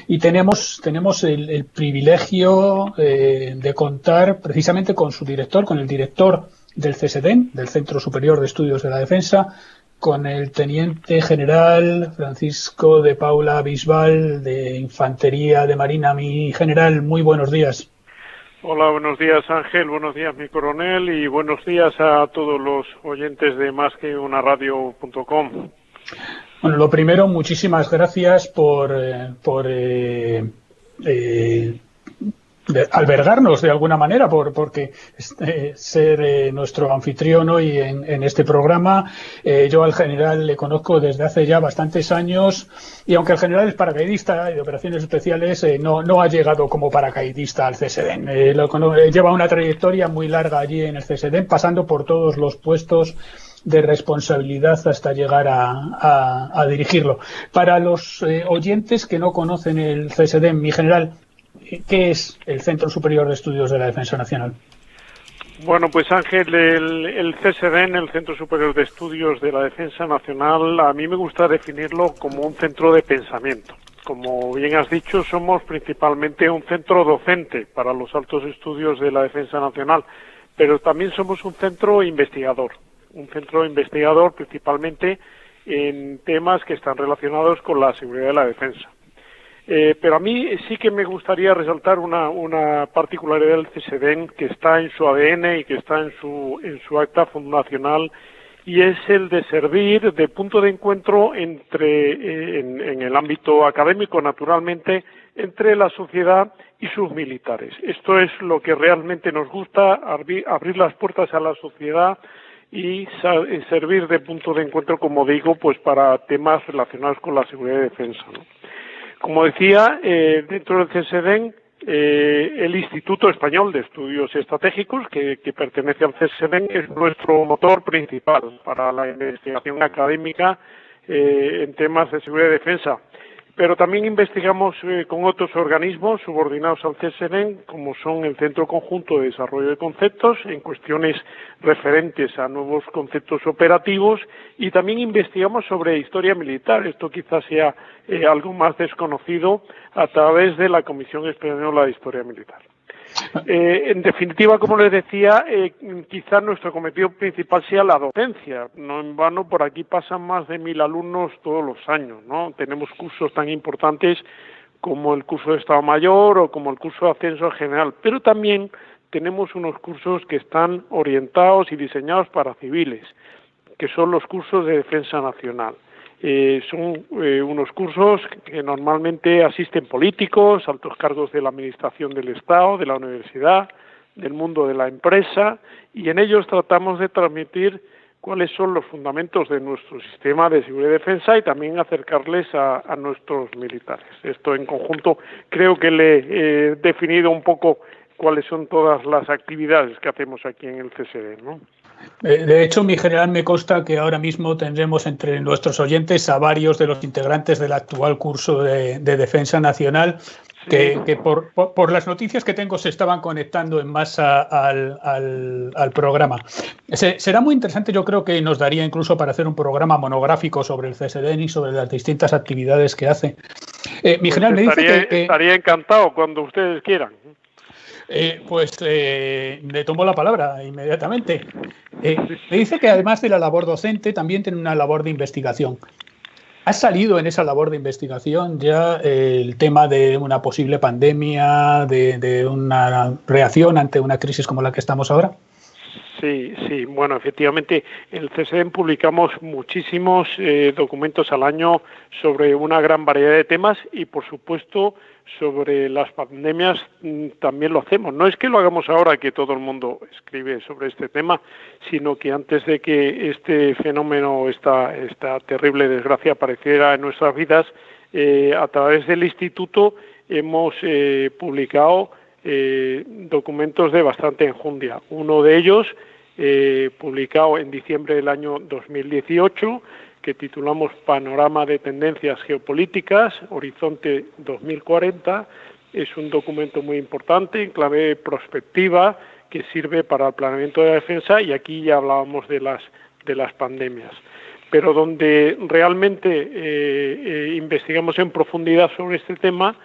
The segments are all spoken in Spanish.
Y tenemos el privilegio de contar precisamente con su director, con el director del CSDEN, del Centro Superior de Estudios de la Defensa, con el teniente general Francisco de Paula Bisbal, de Infantería de Marina. Mi general, muy buenos días. Hola, buenos días Ángel, buenos días mi coronel y buenos días a todos los oyentes de másqueunaradio.com. Bueno, lo primero, muchísimas gracias por albergarnos de alguna manera, porque ser nuestro anfitrión hoy en este programa. Yo al general le conozco desde hace ya bastantes años y aunque el general es paracaidista y de operaciones especiales, no ha llegado como paracaidista al CSDEN. Lleva una trayectoria muy larga allí en el CSDEN, pasando por todos los puestos de responsabilidad hasta llegar a dirigirlo. Para los oyentes que no conocen el CSDEN, mi general, ¿qué es el Centro Superior de Estudios de la Defensa Nacional? Bueno, pues Ángel, el CSDEN, el Centro Superior de Estudios de la Defensa Nacional, a mí me gusta definirlo como un centro de pensamiento. Como bien has dicho, somos principalmente un centro docente para los altos estudios de la Defensa Nacional, pero también somos un centro investigador principalmente en temas que están relacionados con la seguridad de la defensa. Pero a mí sí que me gustaría resaltar una particularidad del CSDEN que está en su ADN y que está en su acta fundacional, y es el de servir de punto de encuentro en el ámbito académico, naturalmente, entre la sociedad y sus militares. Esto es lo que realmente nos gusta, abrir las puertas a la sociedad y servir de punto de encuentro, como digo, pues para temas relacionados con la seguridad y defensa, ¿no? Como decía, dentro del CSDEN, el Instituto Español de Estudios Estratégicos, que pertenece al CSDEN, es nuestro motor principal para la investigación académica en temas de seguridad y defensa. Pero también investigamos con otros organismos subordinados al CSDEN, como son el Centro Conjunto de Desarrollo de Conceptos, en cuestiones referentes a nuevos conceptos operativos, y también investigamos sobre historia militar. Esto quizás sea algo más desconocido a través de la Comisión Española de Historia Militar. En definitiva, como les decía, quizá nuestro cometido principal sea la docencia. No en vano, por aquí pasan más de 1000 alumnos todos los años, ¿no? Tenemos cursos tan importantes como el curso de Estado Mayor o como el curso de Ascenso General, pero también tenemos unos cursos que están orientados y diseñados para civiles, que son los cursos de Defensa Nacional. Son unos cursos que normalmente asisten políticos, altos cargos de la Administración del Estado, de la universidad, del mundo de la empresa, y en ellos tratamos de transmitir cuáles son los fundamentos de nuestro sistema de seguridad y defensa y también acercarles a nuestros militares. Esto en conjunto creo que le he definido un poco cuáles son todas las actividades que hacemos aquí en el CSD, ¿no? De hecho, mi general, me consta que ahora mismo tendremos entre nuestros oyentes a varios de los integrantes del actual curso de Defensa Nacional, sí, que por las noticias que tengo se estaban conectando en masa al programa. Será muy interesante, yo creo que nos daría incluso para hacer un programa monográfico sobre el CSDEN y sobre las distintas actividades que hace. Mi general me dice que estaría encantado cuando ustedes quieran. Le tomo la palabra inmediatamente. Me dice que además de la labor docente también tiene una labor de investigación. ¿Ha salido en esa labor de investigación ya el tema de una posible pandemia, de una reacción ante una crisis como la que estamos ahora? Sí, bueno, efectivamente, en el CSDEN publicamos muchísimos documentos al año sobre una gran variedad de temas y, por supuesto, sobre las pandemias también lo hacemos. No es que lo hagamos ahora que todo el mundo escribe sobre este tema, sino que antes de que este fenómeno, esta terrible desgracia apareciera en nuestras vidas, a través del Instituto hemos publicado documentos de bastante enjundia. Uno de ellos, publicado en diciembre del año 2018, que titulamos Panorama de Tendencias Geopolíticas, Horizonte 2040, es un documento muy importante en clave prospectiva que sirve para el planeamiento de la defensa, y aquí ya hablábamos de las pandemias. pero donde realmente investigamos en profundidad sobre este tema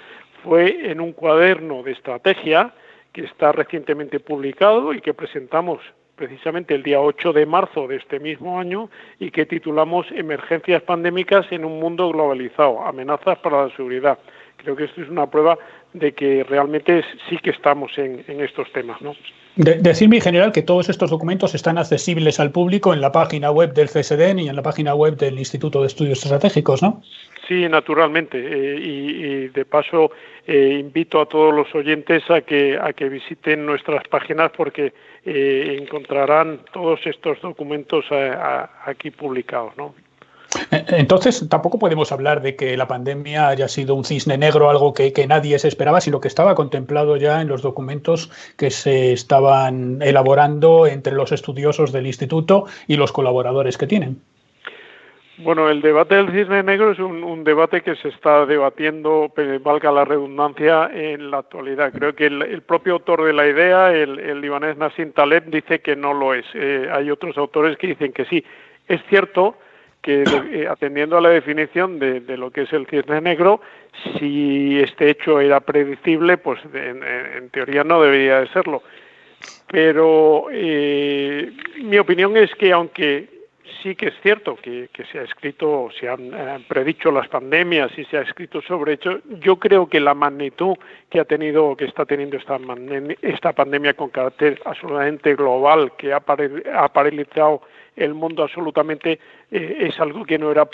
fue en un cuaderno de estrategia que está recientemente publicado y que presentamos precisamente el día 8 de marzo de este mismo año y que titulamos Emergencias pandémicas en un mundo globalizado, amenazas para la seguridad. Creo que esto es una prueba de que realmente sí que estamos en estos temas, ¿no? Decirme en general que todos estos documentos están accesibles al público en la página web del CSDN y en la página web del Instituto de Estudios Estratégicos, ¿no? Sí, naturalmente. Y de paso invito a todos los oyentes a que visiten nuestras páginas porque encontrarán todos estos documentos aquí publicados, ¿no? Entonces, tampoco podemos hablar de que la pandemia haya sido un cisne negro, algo que nadie se esperaba, sino que estaba contemplado ya en los documentos que se estaban elaborando entre los estudiosos del instituto y los colaboradores que tienen. Bueno, el debate del cisne negro es un debate que se está debatiendo, valga la redundancia, en la actualidad. Creo que el propio autor de la idea, el libanés Nassim Taleb, dice que no lo es. Hay otros autores que dicen que sí. Es cierto que atendiendo a la definición de lo que es el cisne negro, si este hecho era predecible, pues en teoría no debería de serlo. Pero mi opinión es que aunque sí que es cierto que se ha escrito, se han predicho las pandemias y se ha escrito sobre ello, yo creo que la magnitud que está teniendo esta pandemia con carácter absolutamente global, que ha paralizado el mundo absolutamente, es algo que no era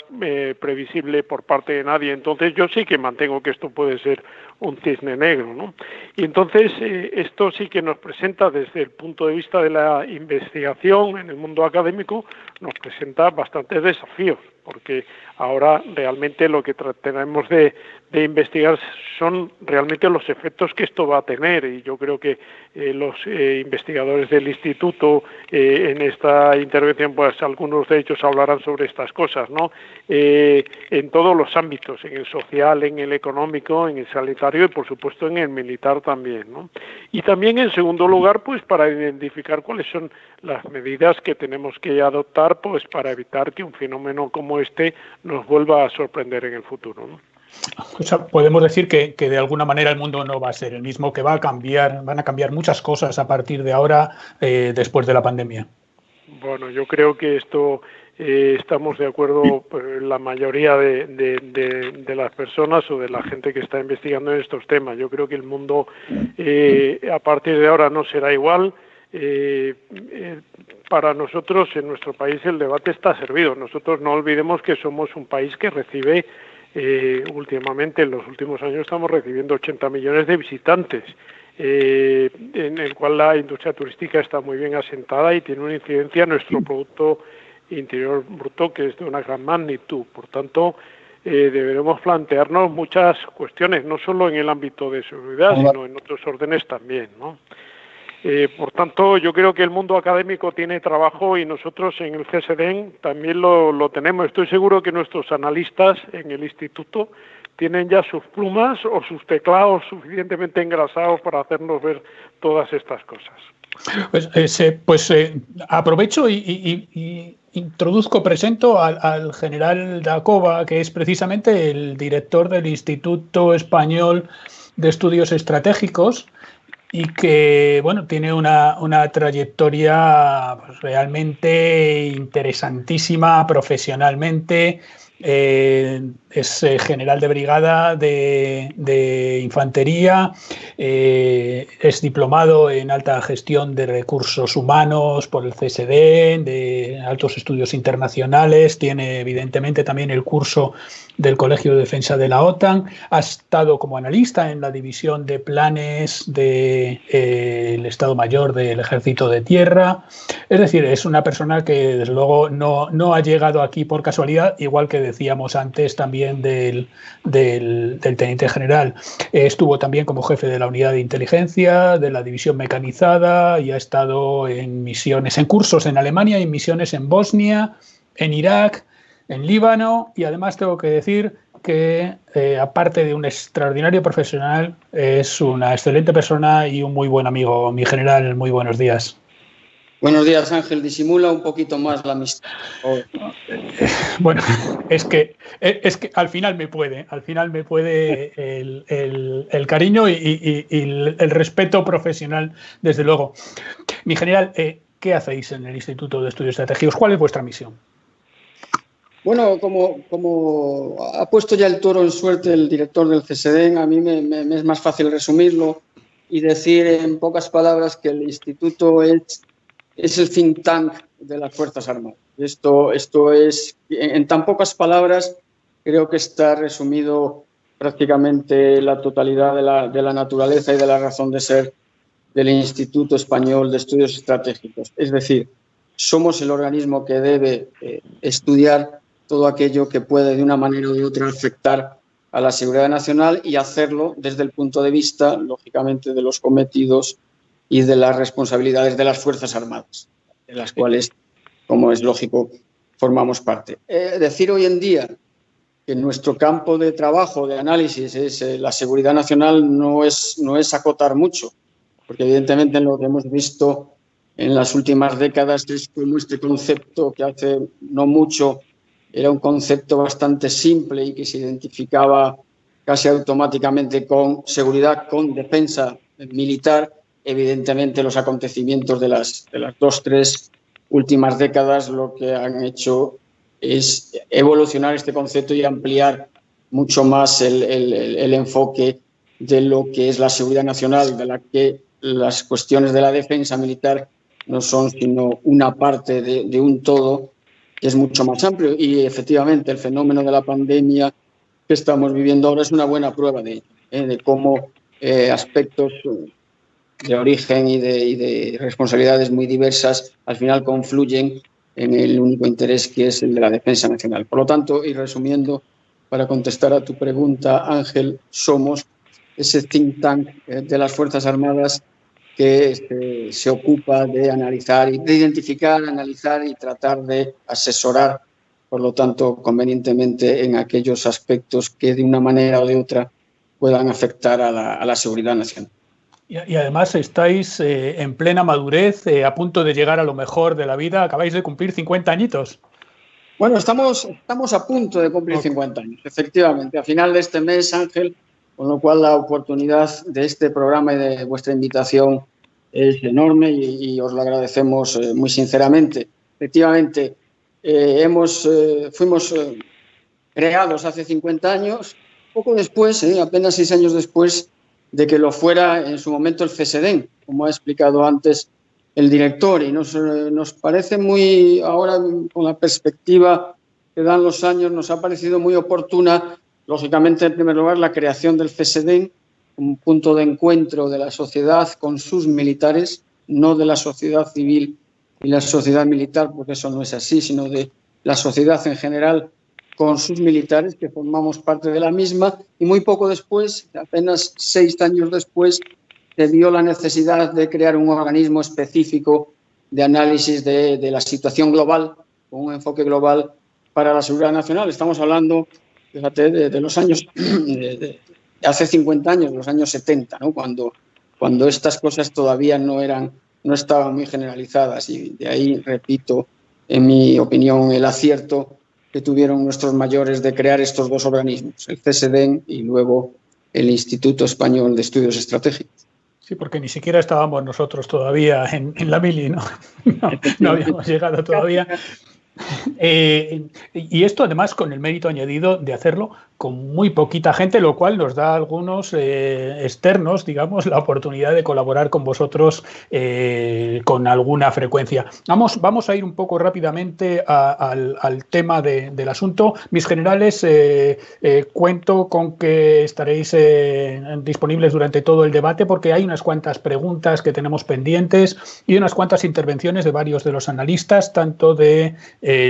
previsible por parte de nadie. Entonces yo sí que mantengo que esto puede ser un cisne negro, ¿no? Y entonces esto sí que nos presenta desde el punto de vista de la investigación en el mundo académico, nos presenta bastantes desafíos, porque ahora realmente lo que tenemos de investigar son realmente los efectos que esto va a tener, y yo creo que los investigadores del instituto en esta intervención, pues algunos de ellos hablarán sobre estas cosas, ¿no? En todos los ámbitos, en el social, en el económico, en el sanitario y por supuesto en el militar también, ¿no? Y también en segundo lugar, pues para identificar cuáles son las medidas que tenemos que adoptar, pues para evitar que un fenómeno como este nos vuelva a sorprender en el futuro, ¿no? O sea, podemos decir que de alguna manera el mundo no va a ser el mismo, que van a cambiar muchas cosas a partir de ahora, después de la pandemia. Bueno, yo creo que esto estamos de acuerdo, la mayoría de las personas o de la gente que está investigando en estos temas. Yo creo que el mundo a partir de ahora no será igual. Para nosotros, en nuestro país, el debate está servido. Nosotros no olvidemos que somos un país que recibe últimamente, en los últimos años, estamos recibiendo 80 millones de visitantes, en el cual la industria turística está muy bien asentada y tiene una incidencia en nuestro Producto Interior Bruto que es de una gran magnitud. Por tanto, deberemos plantearnos muchas cuestiones, no solo en el ámbito de seguridad, sino en otros órdenes también, ¿no? Por tanto, yo creo que el mundo académico tiene trabajo y nosotros en el CSDEN también lo tenemos. Estoy seguro que nuestros analistas en el instituto tienen ya sus plumas o sus teclados suficientemente engrasados para hacernos ver todas estas cosas. Pues aprovecho y presento al general Dacova, que es precisamente el director del Instituto Español de Estudios Estratégicos, y que, bueno, tiene una trayectoria realmente interesantísima profesionalmente. Es general de brigada de infantería, es diplomado en alta gestión de recursos humanos por el CSD, de altos estudios internacionales, tiene evidentemente también el curso del Colegio de Defensa de la OTAN, ha estado como analista en la división de planes del Estado Mayor del Ejército de Tierra. Es decir, es una persona que desde luego no ha llegado aquí por casualidad, igual que decíamos antes también del teniente general. Estuvo también como jefe de la unidad de inteligencia, de la división mecanizada, y ha estado en misiones, en cursos en Alemania y en misiones en Bosnia, en Irak, en Líbano, y además tengo que decir que aparte de un extraordinario profesional, es una excelente persona y un muy buen amigo. Mi general, muy buenos días. Buenos días, Ángel. Disimula un poquito más la amistad. Bueno, es que al final me puede el cariño y el respeto profesional, desde luego. Mi general, ¿qué hacéis en el Instituto de Estudios Estratégicos? ¿Cuál es vuestra misión? Bueno, como ha puesto ya el toro en suerte el director del CSDEN, a mí me es más fácil resumirlo y decir en pocas palabras que el instituto es el think tank de las Fuerzas Armadas. Esto es, en tan pocas palabras, creo que está resumido prácticamente la totalidad de la naturaleza y de la razón de ser del Instituto Español de Estudios Estratégicos. Es decir, somos el organismo que debe estudiar todo aquello que puede de una manera u otra afectar a la seguridad nacional y hacerlo desde el punto de vista, lógicamente, de los cometidos y de las responsabilidades de las Fuerzas Armadas, de las cuales, como es lógico, formamos parte. Decir hoy en día que nuestro campo de trabajo, de análisis, es la seguridad nacional, no es acotar mucho, porque evidentemente lo que hemos visto en las últimas décadas es como este concepto que hace no mucho era un concepto bastante simple y que se identificaba casi automáticamente con seguridad, con defensa militar. Evidentemente los acontecimientos de las 2-3 últimas décadas lo que han hecho es evolucionar este concepto y ampliar mucho más el enfoque de lo que es la seguridad nacional, de la que las cuestiones de la defensa militar no son sino una parte de un todo que es mucho más amplio. Y efectivamente el fenómeno de la pandemia que estamos viviendo ahora es una buena prueba de cómo aspectos de origen y de responsabilidades muy diversas al final confluyen en el único interés que es el de la defensa nacional. Por lo tanto, y resumiendo, para contestar a tu pregunta, Ángel, somos ese think tank de las Fuerzas Armadas que se ocupa de analizar, de identificar, analizar y tratar de asesorar, por lo tanto, convenientemente en aquellos aspectos que de una manera o de otra puedan afectar a la seguridad nacional. Y además estáis en plena madurez, a punto de llegar a lo mejor de la vida. Acabáis de cumplir 50 añitos. Bueno, estamos a punto de cumplir 50 años, efectivamente. A final de este mes, Ángel, con lo cual la oportunidad de este programa y de vuestra invitación es enorme y os lo agradecemos muy sinceramente. Efectivamente, fuimos creados hace 50 años, poco después, apenas 6 años después de que lo fuera en su momento el CSDEN, como ha explicado antes el director, y nos parece muy, ahora con la perspectiva que dan los años, nos ha parecido muy oportuna, lógicamente, en primer lugar, la creación del CSDEN, un punto de encuentro de la sociedad con sus militares, no de la sociedad civil y la sociedad militar, porque eso no es así, sino de la sociedad en general con sus militares, que formamos parte de la misma, y muy poco después, apenas 6 años después, se vio la necesidad de crear un organismo específico de análisis de la situación global, con un enfoque global para la seguridad nacional. Estamos hablando, fíjate, de los años, de hace 50 años, los años 70, ¿no? Cuando estas cosas todavía no estaban muy generalizadas, y de ahí, repito, en mi opinión, el acierto que tuvieron nuestros mayores de crear estos dos organismos, el CSDEN y luego el Instituto Español de Estudios Estratégicos. Sí, porque ni siquiera estábamos nosotros todavía en la mili, ¿no? No habíamos llegado todavía. Y esto además con el mérito añadido de hacerlo con muy poquita gente, lo cual nos da a algunos externos, digamos, la oportunidad de colaborar con vosotros con alguna frecuencia. Vamos a ir un poco rápidamente al tema del asunto. Mis generales, cuento con que estaréis disponibles durante todo el debate, porque hay unas cuantas preguntas que tenemos pendientes y unas cuantas intervenciones de varios de los analistas, tanto del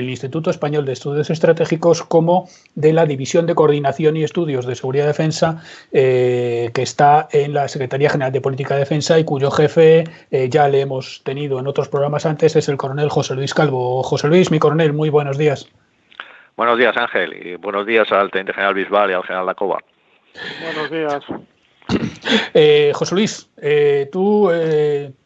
Instituto Español de Estudios Estratégicos como de la División de Coordinación y Estudios de Seguridad y Defensa, que está en la Secretaría General de Política de Defensa y cuyo jefe ya le hemos tenido en otros programas antes, es el coronel José Luis Calvo. José Luis, mi coronel, muy buenos días. Buenos días, Ángel, y buenos días al teniente general Bisbal y al general Lacova. Buenos días. José Luis, tú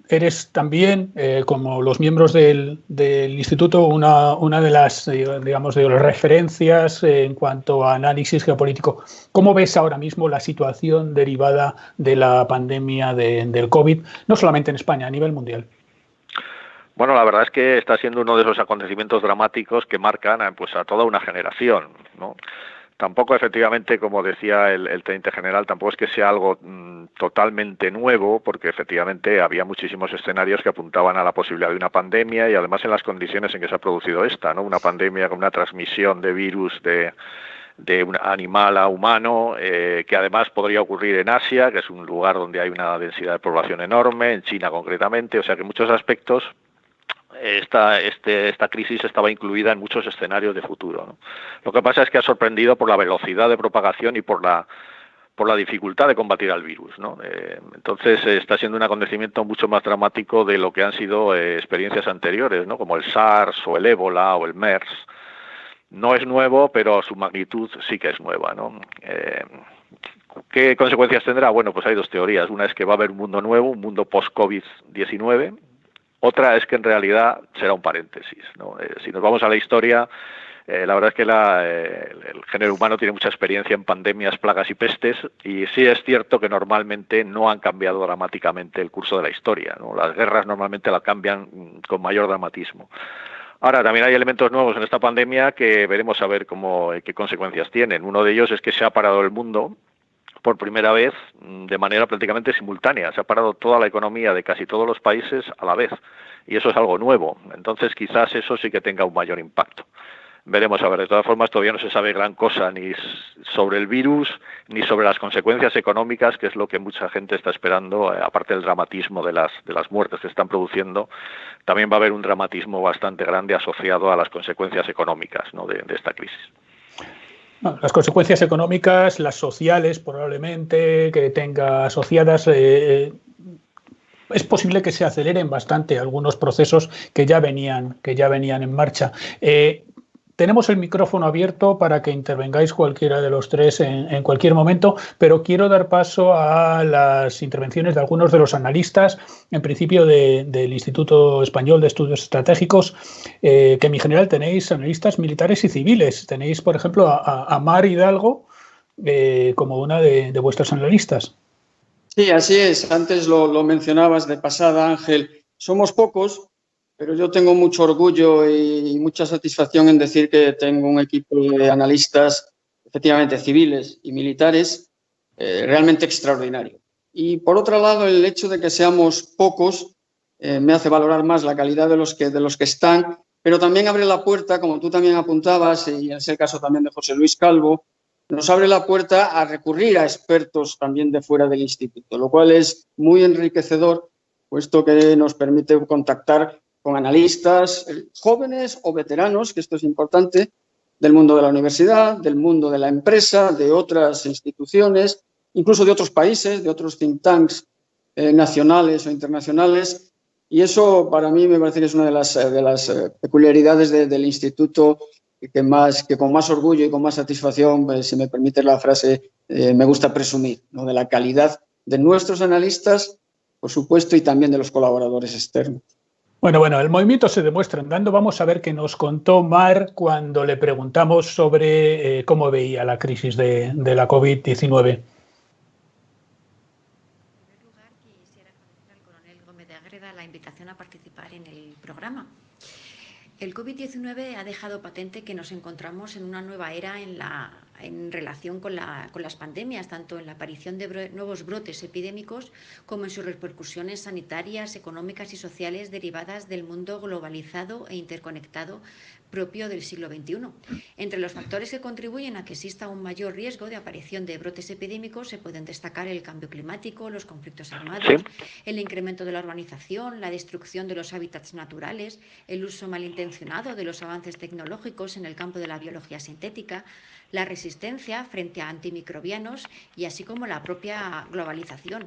eres también, como los miembros del instituto, una de las, digamos, de las referencias en cuanto a análisis geopolítico. ¿Cómo ves ahora mismo la situación derivada de la pandemia del COVID, no solamente en España, a nivel mundial? Bueno, la verdad es que está siendo uno de esos acontecimientos dramáticos que marcan pues a toda una generación, ¿no? Tampoco, efectivamente, como decía el teniente general, tampoco es que sea algo totalmente nuevo, porque efectivamente había muchísimos escenarios que apuntaban a la posibilidad de una pandemia y además en las condiciones en que se ha producido esta, ¿no? Una pandemia con una transmisión de virus de un animal a humano, que además podría ocurrir en Asia, que es un lugar donde hay una densidad de población enorme, en China concretamente, o sea que en muchos aspectos esta crisis estaba incluida en muchos escenarios de futuro, ¿no? Lo que pasa es que ha sorprendido por la velocidad de propagación y por la dificultad de combatir al virus, ¿no? Entonces está siendo un acontecimiento mucho más dramático de lo que han sido experiencias anteriores, ¿no? Como el SARS o el ébola o el MERS. No es nuevo, pero su magnitud sí que es nueva, ¿no? ¿Qué consecuencias tendrá? Bueno, pues hay dos teorías. Una es que va a haber un mundo nuevo, un mundo post-COVID-19. Otra es que en realidad será un paréntesis, ¿no? Si nos vamos a la historia, la verdad es que el género humano tiene mucha experiencia en pandemias, plagas y pestes, y sí es cierto que normalmente no han cambiado dramáticamente el curso de la historia, ¿no? Las guerras normalmente la cambian con mayor dramatismo. Ahora, también hay elementos nuevos en esta pandemia que veremos a ver qué consecuencias tienen. Uno de ellos es que se ha parado el mundo por primera vez de manera prácticamente simultánea. Se ha parado toda la economía de casi todos los países a la vez, y eso es algo nuevo. Entonces quizás eso sí que tenga un mayor impacto. Veremos a ver. De todas formas, todavía no se sabe gran cosa ni sobre el virus ni sobre las consecuencias económicas, que es lo que mucha gente está esperando. Aparte del dramatismo de las muertes que se están produciendo, también va a haber un dramatismo bastante grande asociado a las consecuencias económicas, ¿no?, de esta crisis. Las consecuencias económicas, las sociales probablemente, que tenga asociadas, es posible que se aceleren bastante algunos procesos que ya venían en marcha. Tenemos el micrófono abierto para que intervengáis cualquiera de los tres en cualquier momento, pero quiero dar paso a las intervenciones de algunos de los analistas, en principio del Instituto Español de Estudios Estratégicos, que en mi general tenéis analistas militares y civiles. Tenéis, por ejemplo, a Mar Hidalgo como una de vuestras analistas. Sí, así es. Antes lo mencionabas de pasada, Ángel. Somos pocos, pero yo tengo mucho orgullo y mucha satisfacción en decir que tengo un equipo de analistas, efectivamente civiles y militares, realmente extraordinario. Y por otro lado, el hecho de que seamos pocos me hace valorar más la calidad de los que están, pero también abre la puerta, como tú también apuntabas, y es el caso también de José Luis Calvo, nos abre la puerta a recurrir a expertos también de fuera del instituto, lo cual es muy enriquecedor, puesto que nos permite contactar con analistas jóvenes o veteranos, que esto es importante, del mundo de la universidad, del mundo de la empresa, de otras instituciones, incluso de otros países, de otros think tanks nacionales o internacionales. Y eso para mí me parece que es una de las peculiaridades del instituto que con más orgullo y con más satisfacción, pues, si me permite la frase, me gusta presumir, ¿no?, de la calidad de nuestros analistas, por supuesto, y también de los colaboradores externos. Bueno, el movimiento se demuestra andando. Vamos a ver qué nos contó Mar cuando le preguntamos sobre cómo veía la crisis de la COVID-19. En primer lugar, quisiera agradecer al coronel Gómez de Ágreda la invitación a participar en el programa. El COVID-19 ha dejado patente que nos encontramos en una nueva era en relación con las pandemias, tanto en la aparición de nuevos brotes epidémicos como en sus repercusiones sanitarias, económicas y sociales derivadas del mundo globalizado e interconectado propio del siglo XXI. Entre los factores que contribuyen a que exista un mayor riesgo de aparición de brotes epidémicos se pueden destacar el cambio climático, los conflictos armados, el incremento de la urbanización, la destrucción de los hábitats naturales, el uso malintencionado de los avances tecnológicos en el campo de la biología sintética, la resistencia frente a antimicrobianos y así como la propia globalización.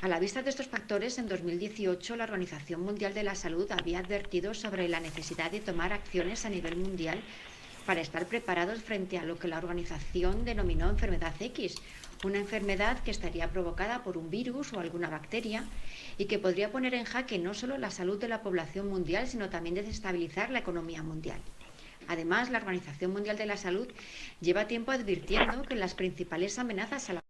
A la vista de estos factores, en 2018 la Organización Mundial de la Salud había advertido sobre la necesidad de tomar acciones a nivel mundial para estar preparados frente a lo que la organización denominó enfermedad X, una enfermedad que estaría provocada por un virus o alguna bacteria y que podría poner en jaque no solo la salud de la población mundial, sino también desestabilizar la economía mundial. Además, la Organización Mundial de la Salud lleva tiempo advirtiendo que las principales amenazas a la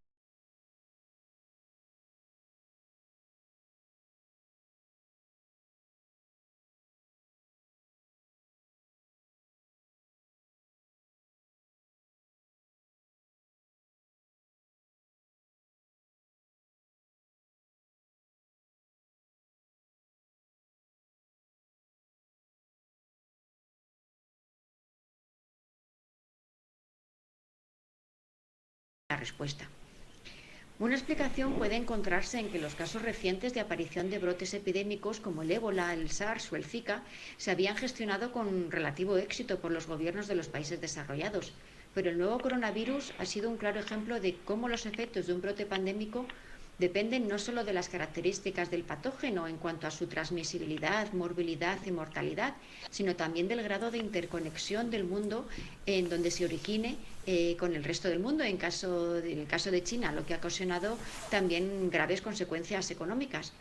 respuesta. Una explicación puede encontrarse en que los casos recientes de aparición de brotes epidémicos como el ébola, el SARS o el Zika se habían gestionado con relativo éxito por los gobiernos de los países desarrollados, pero el nuevo coronavirus ha sido un claro ejemplo de cómo los efectos de un brote pandémico dependen no solo de las características del patógeno en cuanto a su transmisibilidad, morbilidad y mortalidad, sino también del grado de interconexión del mundo en donde se origine con el resto del mundo, en el caso de China, lo que ha ocasionado también graves consecuencias económicas.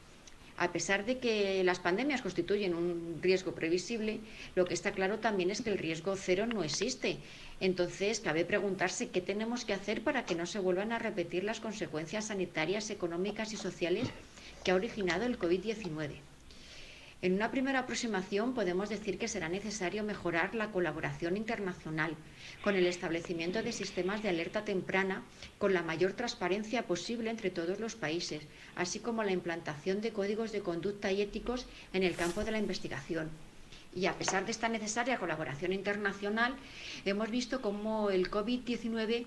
A pesar de que las pandemias constituyen un riesgo previsible, lo que está claro también es que el riesgo cero no existe. Entonces, cabe preguntarse qué tenemos que hacer para que no se vuelvan a repetir las consecuencias sanitarias, económicas y sociales que ha originado el COVID-19. En una primera aproximación podemos decir que será necesario mejorar la colaboración internacional con el establecimiento de sistemas de alerta temprana con la mayor transparencia posible entre todos los países, así como la implantación de códigos de conducta y éticos en el campo de la investigación. Y a pesar de esta necesaria colaboración internacional, hemos visto cómo el COVID-19,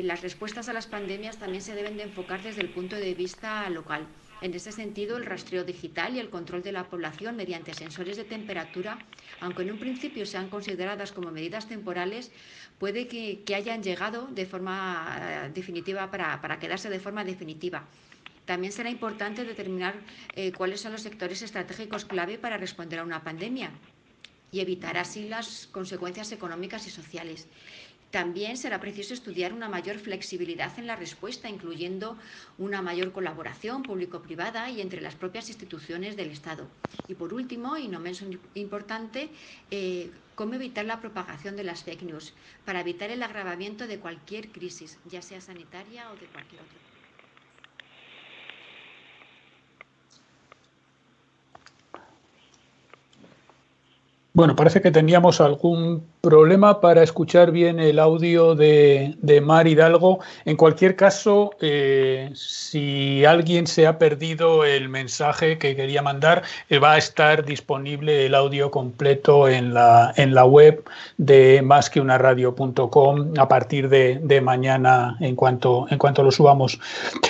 las respuestas a las pandemias también se deben de enfocar desde el punto de vista local. En ese sentido, el rastreo digital y el control de la población mediante sensores de temperatura, aunque en un principio sean consideradas como medidas temporales, puede que hayan llegado de forma definitiva para quedarse de forma definitiva. También será importante determinar cuáles son los sectores estratégicos clave para responder a una pandemia y evitar así las consecuencias económicas y sociales. También será preciso estudiar una mayor flexibilidad en la respuesta, incluyendo una mayor colaboración público-privada y entre las propias instituciones del Estado. Y por último, y no menos importante, cómo evitar la propagación de las fake news para evitar el agravamiento de cualquier crisis, ya sea sanitaria o de cualquier otra. Bueno, parece que teníamos algún problema para escuchar bien el audio de Mar Hidalgo. En cualquier caso, si alguien se ha perdido el mensaje que quería mandar, va a estar disponible el audio completo en la web de masqueunaradio.com a partir de mañana en cuanto lo subamos.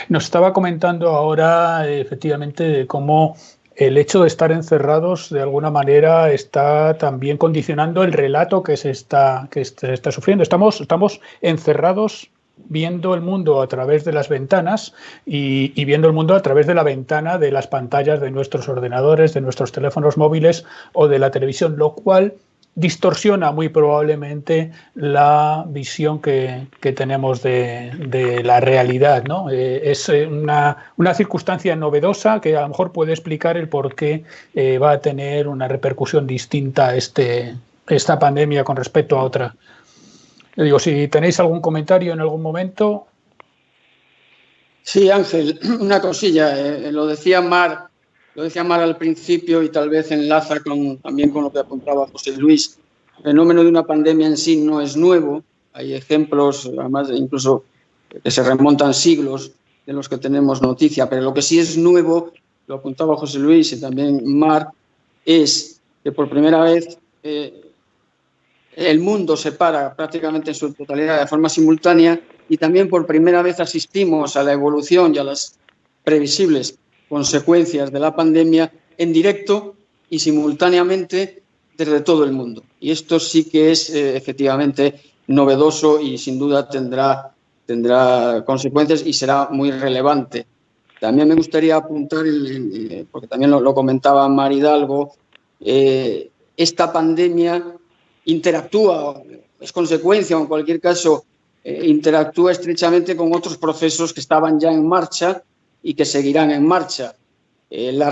Nos estaba comentando ahora efectivamente de cómo el hecho de estar encerrados de alguna manera está también condicionando el relato que se está sufriendo. Estamos encerrados viendo el mundo a través de las ventanas y viendo el mundo a través de la ventana de las pantallas de nuestros ordenadores, de nuestros teléfonos móviles o de la televisión, lo cual distorsiona muy probablemente la visión que tenemos de la realidad, ¿no? Es una circunstancia novedosa que a lo mejor puede explicar el por qué va a tener una repercusión distinta esta pandemia con respecto a otra. Le digo, si tenéis algún comentario en algún momento. Sí, Ángel, una cosilla. Lo decía Mar al principio y tal vez enlaza también con lo que apuntaba José Luis. El fenómeno de una pandemia en sí no es nuevo. Hay ejemplos, además, incluso que se remontan siglos de los que tenemos noticia. Pero lo que sí es nuevo, lo apuntaba José Luis y también Mar, es que por primera vez el mundo se para prácticamente en su totalidad de forma simultánea y también por primera vez asistimos a la evolución y a las previsibles consecuencias de la pandemia en directo y simultáneamente desde todo el mundo. Y esto sí que es efectivamente novedoso y sin duda tendrá consecuencias y será muy relevante. También me gustaría apuntar, porque también lo comentaba Mar Hidalgo, esta pandemia interactúa es consecuencia o en cualquier caso interactúa estrechamente con otros procesos que estaban ya en marcha y que seguirán en marcha. La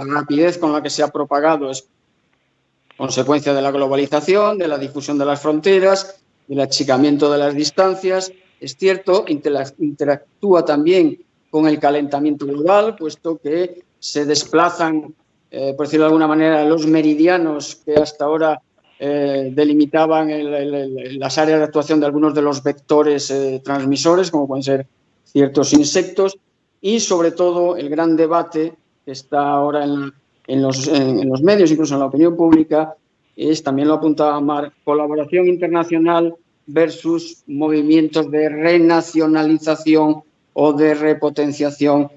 rapidez con la que se ha propagado es consecuencia de la globalización, de la difusión de las fronteras, del achicamiento de las distancias. Es cierto, interactúa también con el calentamiento global, puesto que se desplazan, por decirlo de alguna manera, los meridianos que hasta ahora delimitaban las áreas de actuación de algunos de los vectores transmisores, como pueden ser ciertos insectos, y sobre todo el gran debate que está ahora en los medios, incluso en la opinión pública, es, también lo apuntaba Marc, colaboración internacional versus movimientos de renacionalización o de repotenciación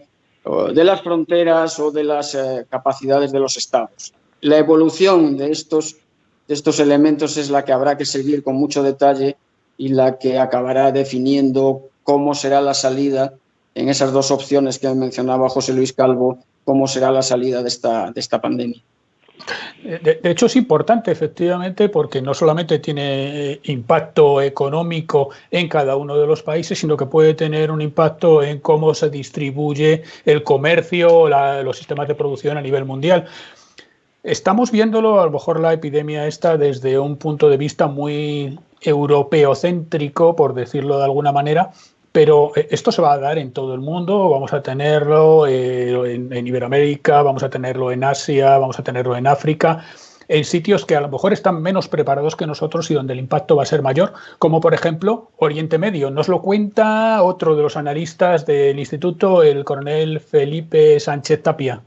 de las fronteras o de las capacidades de los estados. La evolución de estos elementos es la que habrá que seguir con mucho detalle y la que acabará definiendo cómo será la salida en esas dos opciones que mencionaba José Luis Calvo, cómo será la salida de esta pandemia. De hecho, es importante, efectivamente, porque no solamente tiene impacto económico en cada uno de los países, sino que puede tener un impacto en cómo se distribuye el comercio, los sistemas de producción a nivel mundial. Estamos viéndolo, a lo mejor, la epidemia esta desde un punto de vista muy europeocéntrico, por decirlo de alguna manera, pero esto se va a dar en todo el mundo. Vamos a tenerlo en Iberoamérica, vamos a tenerlo en Asia, vamos a tenerlo en África, en sitios que a lo mejor están menos preparados que nosotros y donde el impacto va a ser mayor, como por ejemplo Oriente Medio. Nos lo cuenta otro de los analistas del instituto, el coronel Felipe Sánchez Tapia.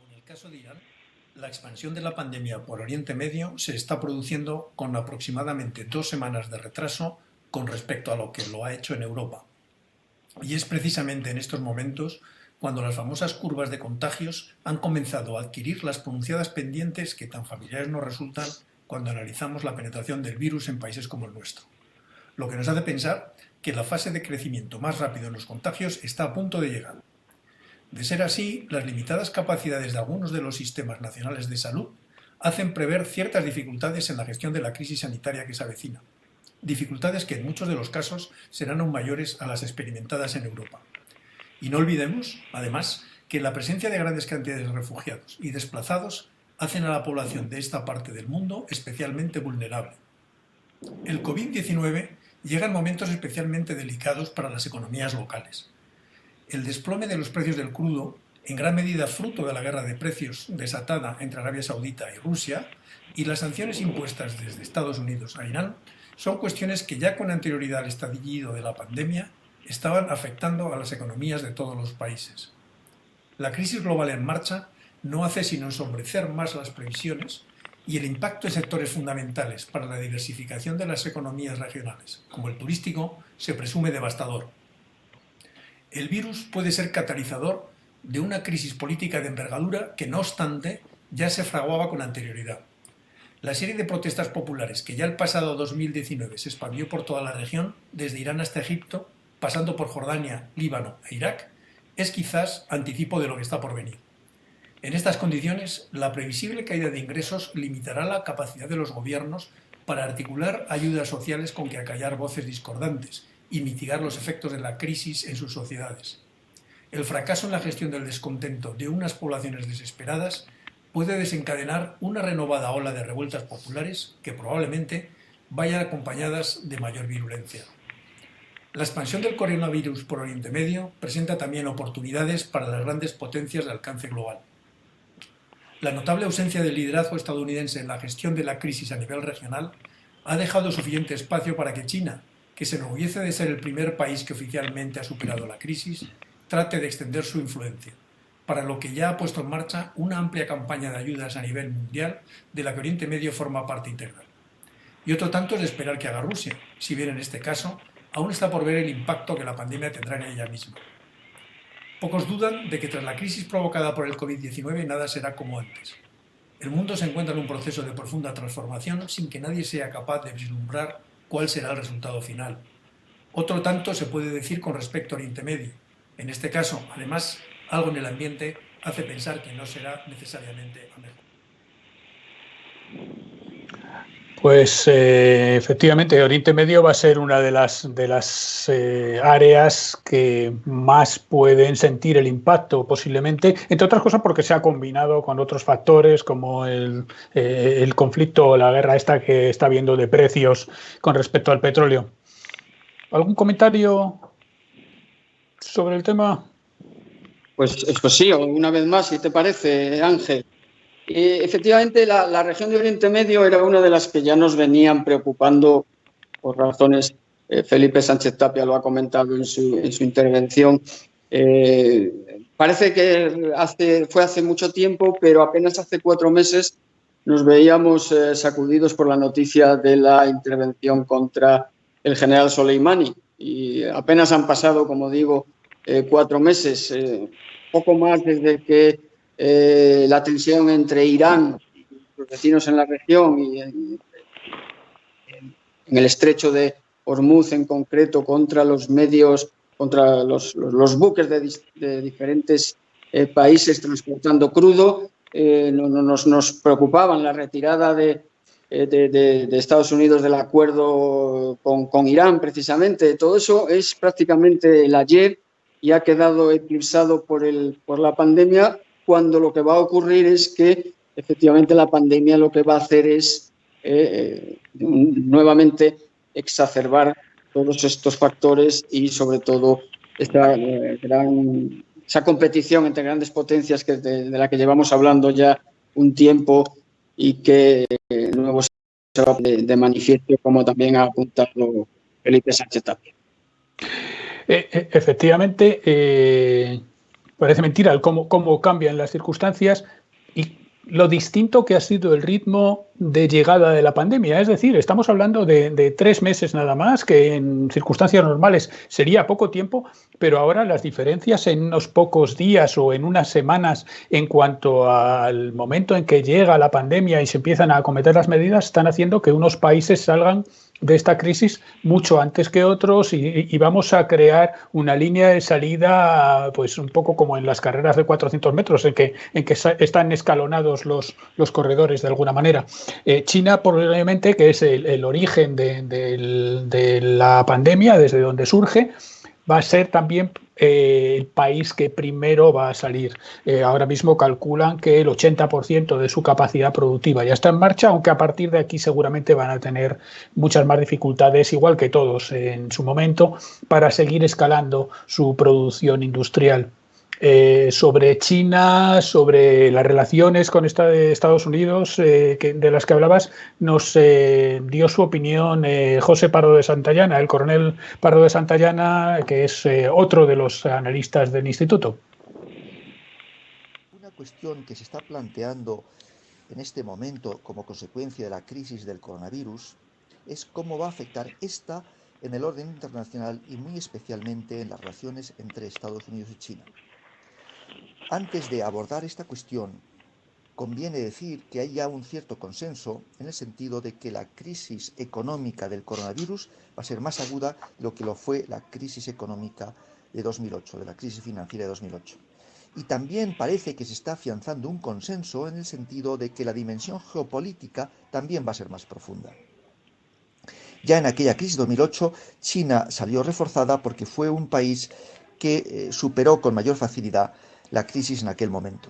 En el caso de Irán, la expansión de la pandemia por Oriente Medio se está produciendo con aproximadamente 2 semanas de retraso con respecto a lo que lo ha hecho en Europa. Y es precisamente en estos momentos cuando las famosas curvas de contagios han comenzado a adquirir las pronunciadas pendientes que tan familiares nos resultan cuando analizamos la penetración del virus en países como el nuestro. Lo que nos hace pensar que la fase de crecimiento más rápido en los contagios está a punto de llegar. De ser así, las limitadas capacidades de algunos de los sistemas nacionales de salud hacen prever ciertas dificultades en la gestión de la crisis sanitaria que se avecina. Dificultades que en muchos de los casos serán aún mayores a las experimentadas en Europa. Y no olvidemos, además, que la presencia de grandes cantidades de refugiados y desplazados hacen a la población de esta parte del mundo especialmente vulnerable. El COVID-19 llega en momentos especialmente delicados para las economías locales. El desplome de los precios del crudo, en gran medida fruto de la guerra de precios desatada entre Arabia Saudita y Rusia, y las sanciones impuestas desde Estados Unidos a Irán, son cuestiones que ya con anterioridad al estallido de la pandemia estaban afectando a las economías de todos los países. La crisis global en marcha no hace sino ensombrecer más las previsiones y el impacto en sectores fundamentales para la diversificación de las economías regionales, como el turístico, se presume devastador. El virus puede ser catalizador de una crisis política de envergadura que, no obstante, ya se fraguaba con anterioridad. La serie de protestas populares que ya el pasado 2019 se expandió por toda la región, desde Irán hasta Egipto, pasando por Jordania, Líbano e Irak, es quizás anticipo de lo que está por venir. En estas condiciones, la previsible caída de ingresos limitará la capacidad de los gobiernos para articular ayudas sociales con que acallar voces discordantes y mitigar los efectos de la crisis en sus sociedades. El fracaso en la gestión del descontento de unas poblaciones desesperadas puede desencadenar una renovada ola de revueltas populares que probablemente vayan acompañadas de mayor virulencia. La expansión del coronavirus por Oriente Medio presenta también oportunidades para las grandes potencias de alcance global. La notable ausencia del liderazgo estadounidense en la gestión de la crisis a nivel regional ha dejado suficiente espacio para que China, que se enorgullece de ser el primer país que oficialmente ha superado la crisis, trate de extender su influencia, para lo que ya ha puesto en marcha una amplia campaña de ayudas a nivel mundial de la que Oriente Medio forma parte integral. Y otro tanto es de esperar que haga Rusia, si bien en este caso aún está por ver el impacto que la pandemia tendrá en ella misma. Pocos dudan de que tras la crisis provocada por el COVID-19 nada será como antes. El mundo se encuentra en un proceso de profunda transformación sin que nadie sea capaz de vislumbrar cuál será el resultado final. Otro tanto se puede decir con respecto a Oriente Medio. En este caso, además, algo en el ambiente hace pensar que no será necesariamente a mejor. Pues efectivamente, Oriente Medio va a ser una de las áreas que más pueden sentir el impacto posiblemente, entre otras cosas porque se ha combinado con otros factores como el conflicto o la guerra esta que está habiendo de precios con respecto al petróleo. ¿Algún comentario sobre el tema? Pues sí, una vez más, si te parece, Ángel. Efectivamente, la región de Oriente Medio era una de las que ya nos venían preocupando por razones. Felipe Sánchez Tapia lo ha comentado en su intervención. Parece que fue hace mucho tiempo, pero apenas hace 4 meses nos veíamos sacudidos por la noticia de la intervención contra el general Soleimani. Y apenas han pasado, como digo, 4 meses, poco más desde que la tensión entre Irán y los vecinos en la región y en el estrecho de Hormuz en concreto contra los medios, contra los buques de diferentes países transportando crudo, nos preocupaban la retirada de Estados Unidos del acuerdo con Irán precisamente. Todo eso es prácticamente el ayer y ha quedado eclipsado por la pandemia, cuando lo que va a ocurrir es que efectivamente la pandemia lo que va a hacer es nuevamente exacerbar todos estos factores y sobre todo esa competición entre grandes potencias de la que llevamos hablando ya un tiempo y que nuevo se va de manifiesto, como también ha apuntado Felipe Sánchez Tapia. Efectivamente, parece mentira cómo cambian las circunstancias y lo distinto que ha sido el ritmo de llegada de la pandemia. Es decir, estamos hablando de 3 meses nada más, que en circunstancias normales sería poco tiempo, pero ahora las diferencias en unos pocos días o en unas semanas en cuanto al momento en que llega la pandemia y se empiezan a acometer las medidas están haciendo que unos países salgan de esta crisis mucho antes que otros y vamos a crear una línea de salida, pues un poco como en las carreras de 400 metros, en que están escalonados los corredores de alguna manera. China, probablemente, que es el origen de la pandemia, desde donde surge, va a ser también el país que primero va a salir. Ahora mismo calculan que el 80% de su capacidad productiva ya está en marcha, aunque a partir de aquí seguramente van a tener muchas más dificultades, igual que todos en su momento, para seguir escalando su producción industrial. Sobre China, sobre las relaciones con Estados Unidos, de las que hablabas, nos dio su opinión José Pardo de Santayana, el coronel Pardo de Santayana, que es otro de los analistas del instituto. Una cuestión que se está planteando en este momento como consecuencia de la crisis del coronavirus es cómo va a afectar esta en el orden internacional y muy especialmente en las relaciones entre Estados Unidos y China. Antes de abordar esta cuestión, conviene decir que hay ya un cierto consenso en el sentido de que la crisis económica del coronavirus va a ser más aguda de lo que lo fue la crisis económica de 2008, de la crisis financiera de 2008. Y también parece que se está afianzando un consenso en el sentido de que la dimensión geopolítica también va a ser más profunda. Ya en aquella crisis de 2008, China salió reforzada porque fue un país que superó con mayor facilidad la crisis en aquel momento.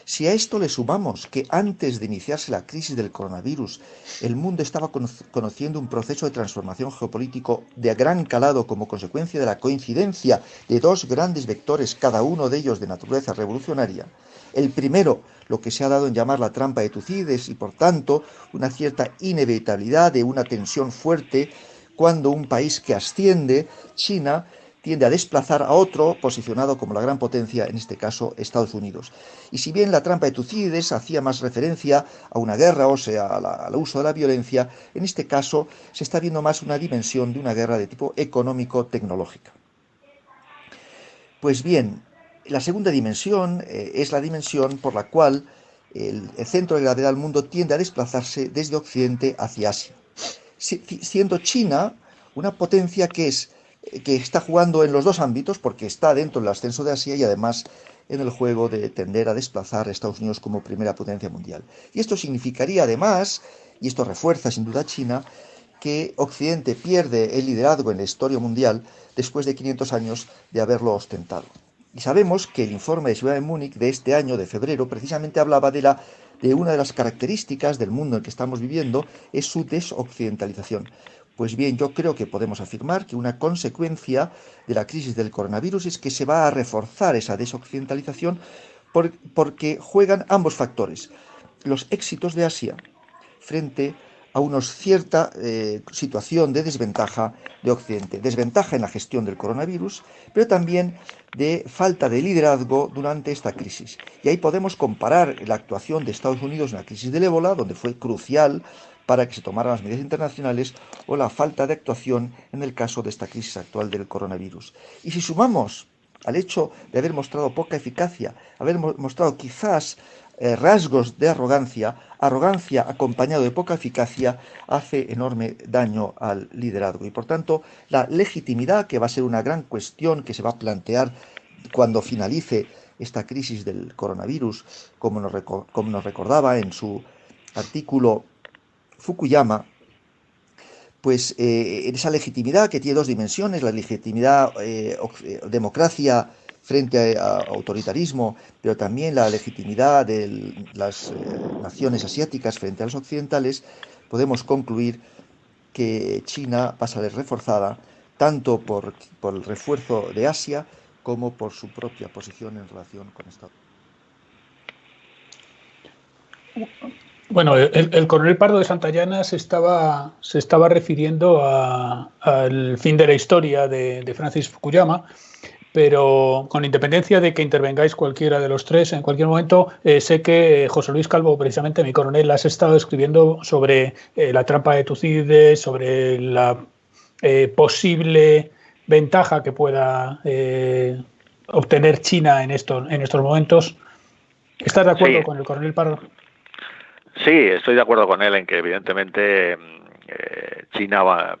Si a esto le sumamos que antes de iniciarse la crisis del coronavirus, el mundo estaba conociendo un proceso de transformación geopolítico de gran calado como consecuencia de la coincidencia de 2 grandes vectores, cada uno de ellos de naturaleza revolucionaria, el primero, lo que se ha dado en llamar la trampa de Tucídides y por tanto una cierta inevitabilidad de una tensión fuerte cuando un país que asciende, China, tiende a desplazar a otro posicionado como la gran potencia, en este caso Estados Unidos. Y si bien la trampa de Tucídides hacía más referencia a una guerra, o sea, al uso de la violencia, en este caso se está viendo más una dimensión de una guerra de tipo económico-tecnológica. Pues bien, la segunda dimensión es la dimensión por la cual el centro de gravedad del mundo tiende a desplazarse desde Occidente hacia Asia, siendo China una potencia que está jugando en los 2 ámbitos, porque está dentro del ascenso de Asia y además en el juego de tender a desplazar a Estados Unidos como primera potencia mundial. Y esto significaría además, y esto refuerza sin duda a China, que Occidente pierde el liderazgo en la historia mundial después de 500 años de haberlo ostentado. Y sabemos que el informe de Seguridad de Múnich de este año, de febrero, precisamente hablaba de una de las características del mundo en el que estamos viviendo, es su desoccidentalización. Pues bien, yo creo que podemos afirmar que una consecuencia de la crisis del coronavirus es que se va a reforzar esa desoccidentalización porque juegan ambos factores. Los éxitos de Asia frente a una cierta situación de desventaja de Occidente. Desventaja en la gestión del coronavirus, pero también de falta de liderazgo durante esta crisis. Y ahí podemos comparar la actuación de Estados Unidos en la crisis del ébola, donde fue crucial para que se tomaran las medidas internacionales, o la falta de actuación en el caso de esta crisis actual del coronavirus. Y si sumamos al hecho de haber mostrado poca eficacia, haber mostrado quizás rasgos de arrogancia acompañado de poca eficacia, hace enorme daño al liderazgo. Y por tanto, la legitimidad, que va a ser una gran cuestión que se va a plantear cuando finalice esta crisis del coronavirus, como nos recordaba en su artículo Fukuyama, pues en esa legitimidad que tiene dos dimensiones, la legitimidad democracia frente a autoritarismo, pero también la legitimidad de las naciones asiáticas frente a los occidentales, podemos concluir que China va a salir reforzada tanto por el refuerzo de Asia como por su propia posición en relación con Estados Unidos. Bueno, el coronel Pardo de Santayana se estaba refiriendo al fin de la historia de Francis Fukuyama, pero con independencia de que intervengáis cualquiera de los tres en cualquier momento, sé que José Luis Calvo, precisamente mi coronel, has estado escribiendo sobre la trampa de Tucídides, sobre la posible ventaja que pueda obtener China en estos momentos. ¿Estás de acuerdo con el coronel Pardo? Sí, estoy de acuerdo con él en que evidentemente China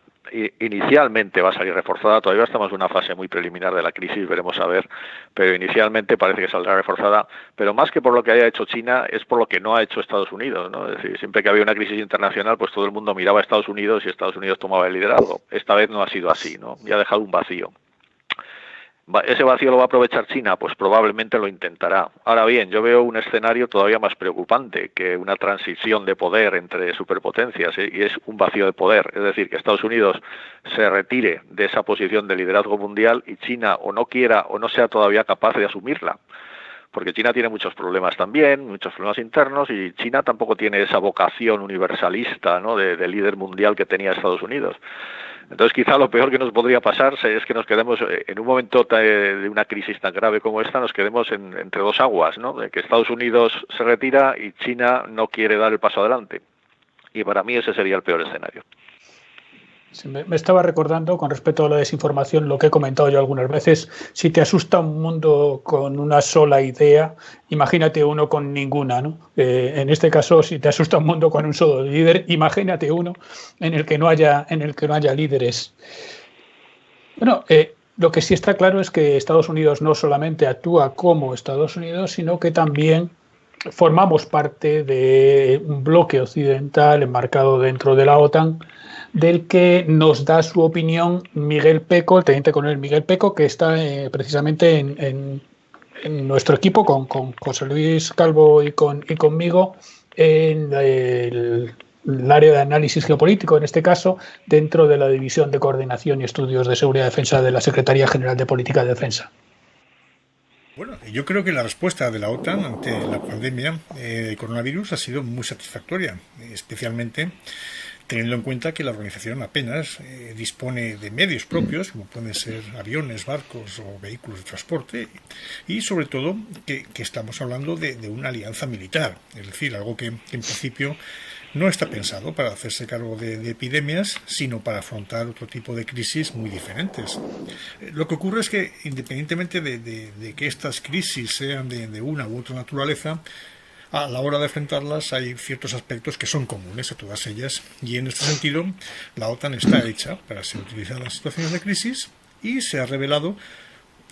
inicialmente va a salir reforzada. Todavía estamos en una fase muy preliminar de la crisis, veremos a ver, pero inicialmente parece que saldrá reforzada, pero más que por lo que haya hecho China, es por lo que no ha hecho Estados Unidos, ¿no? Es decir, siempre que había una crisis internacional, pues todo el mundo miraba a Estados Unidos y Estados Unidos tomaba el liderazgo. Esta vez no ha sido así, ¿no? Y ha dejado un vacío. ¿Ese vacío lo va a aprovechar China? Pues probablemente lo intentará. Ahora bien, yo veo un escenario todavía más preocupante que una transición de poder entre superpotencias, y es un vacío de poder. Es decir, que Estados Unidos se retire de esa posición de liderazgo mundial y China o no quiera o no sea todavía capaz de asumirla. Porque China tiene muchos problemas también, muchos problemas internos, y China tampoco tiene esa vocación universalista, ¿no?, de líder mundial que tenía Estados Unidos. Entonces quizá lo peor que nos podría pasar es que nos quedemos en un momento de una crisis tan grave como esta, nos quedemos entre dos aguas, ¿no? De que Estados Unidos se retira y China no quiere dar el paso adelante. Y para mí ese sería el peor escenario. Sí, me estaba recordando, con respecto a la desinformación, lo que he comentado yo algunas veces. Si te asusta un mundo con una sola idea, imagínate uno con ninguna, ¿no? En este caso, si te asusta un mundo con un solo líder, imagínate uno en el que no haya líderes. Bueno, lo que sí está claro es que Estados Unidos no solamente actúa como Estados Unidos, sino que también formamos parte de un bloque occidental enmarcado dentro de la OTAN, del que nos da su opinión Miguel Peco, el teniente coronel Miguel Peco, que está precisamente en nuestro equipo con José Luis Calvo y conmigo en el área de análisis geopolítico, en este caso, dentro de la División de Coordinación y Estudios de Seguridad y Defensa de la Secretaría General de Política de Defensa. Bueno, yo creo que la respuesta de la OTAN ante la pandemia de coronavirus ha sido muy satisfactoria, especialmente teniendo en cuenta que la organización apenas dispone de medios propios, como pueden ser aviones, barcos o vehículos de transporte, y sobre todo que estamos hablando de una alianza militar, es decir, algo que en principio no está pensado para hacerse cargo de epidemias, sino para afrontar otro tipo de crisis muy diferentes. Lo que ocurre es que, independientemente de que estas crisis sean de una u otra naturaleza, a la hora de enfrentarlas hay ciertos aspectos que son comunes a todas ellas, y en este sentido la OTAN está hecha para ser utilizada en situaciones de crisis y se ha revelado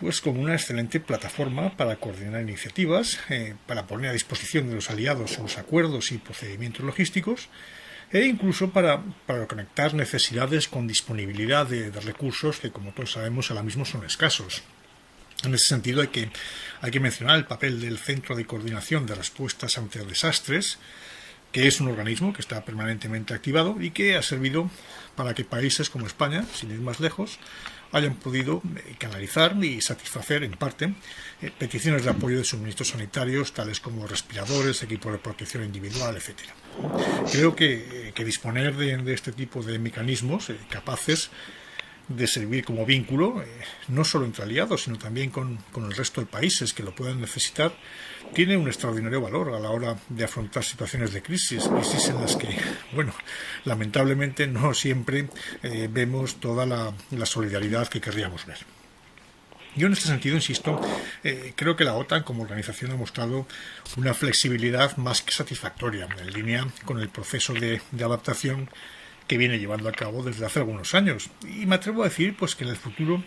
pues como una excelente plataforma para coordinar iniciativas, para poner a disposición de los aliados los acuerdos y procedimientos logísticos, e incluso para conectar necesidades con disponibilidad de recursos que, como todos sabemos, ahora mismo son escasos. En ese sentido hay que mencionar el papel del Centro de Coordinación de Respuestas ante Desastres, que es un organismo que está permanentemente activado y que ha servido para que países como España, sin ir más lejos, hayan podido canalizar y satisfacer en parte peticiones de apoyo de suministros sanitarios, tales como respiradores, equipos de protección individual, etc. Creo que disponer de este tipo de mecanismos capaces de servir como vínculo, no solo entre aliados, sino también con el resto de países que lo puedan necesitar, tiene un extraordinario valor a la hora de afrontar situaciones de crisis en las que, bueno, lamentablemente no siempre vemos toda la solidaridad que querríamos ver. Yo en este sentido, insisto, creo que la OTAN como organización ha mostrado una flexibilidad más que satisfactoria, en línea con el proceso de adaptación que viene llevando a cabo desde hace algunos años. Y me atrevo a decir pues que en el futuro,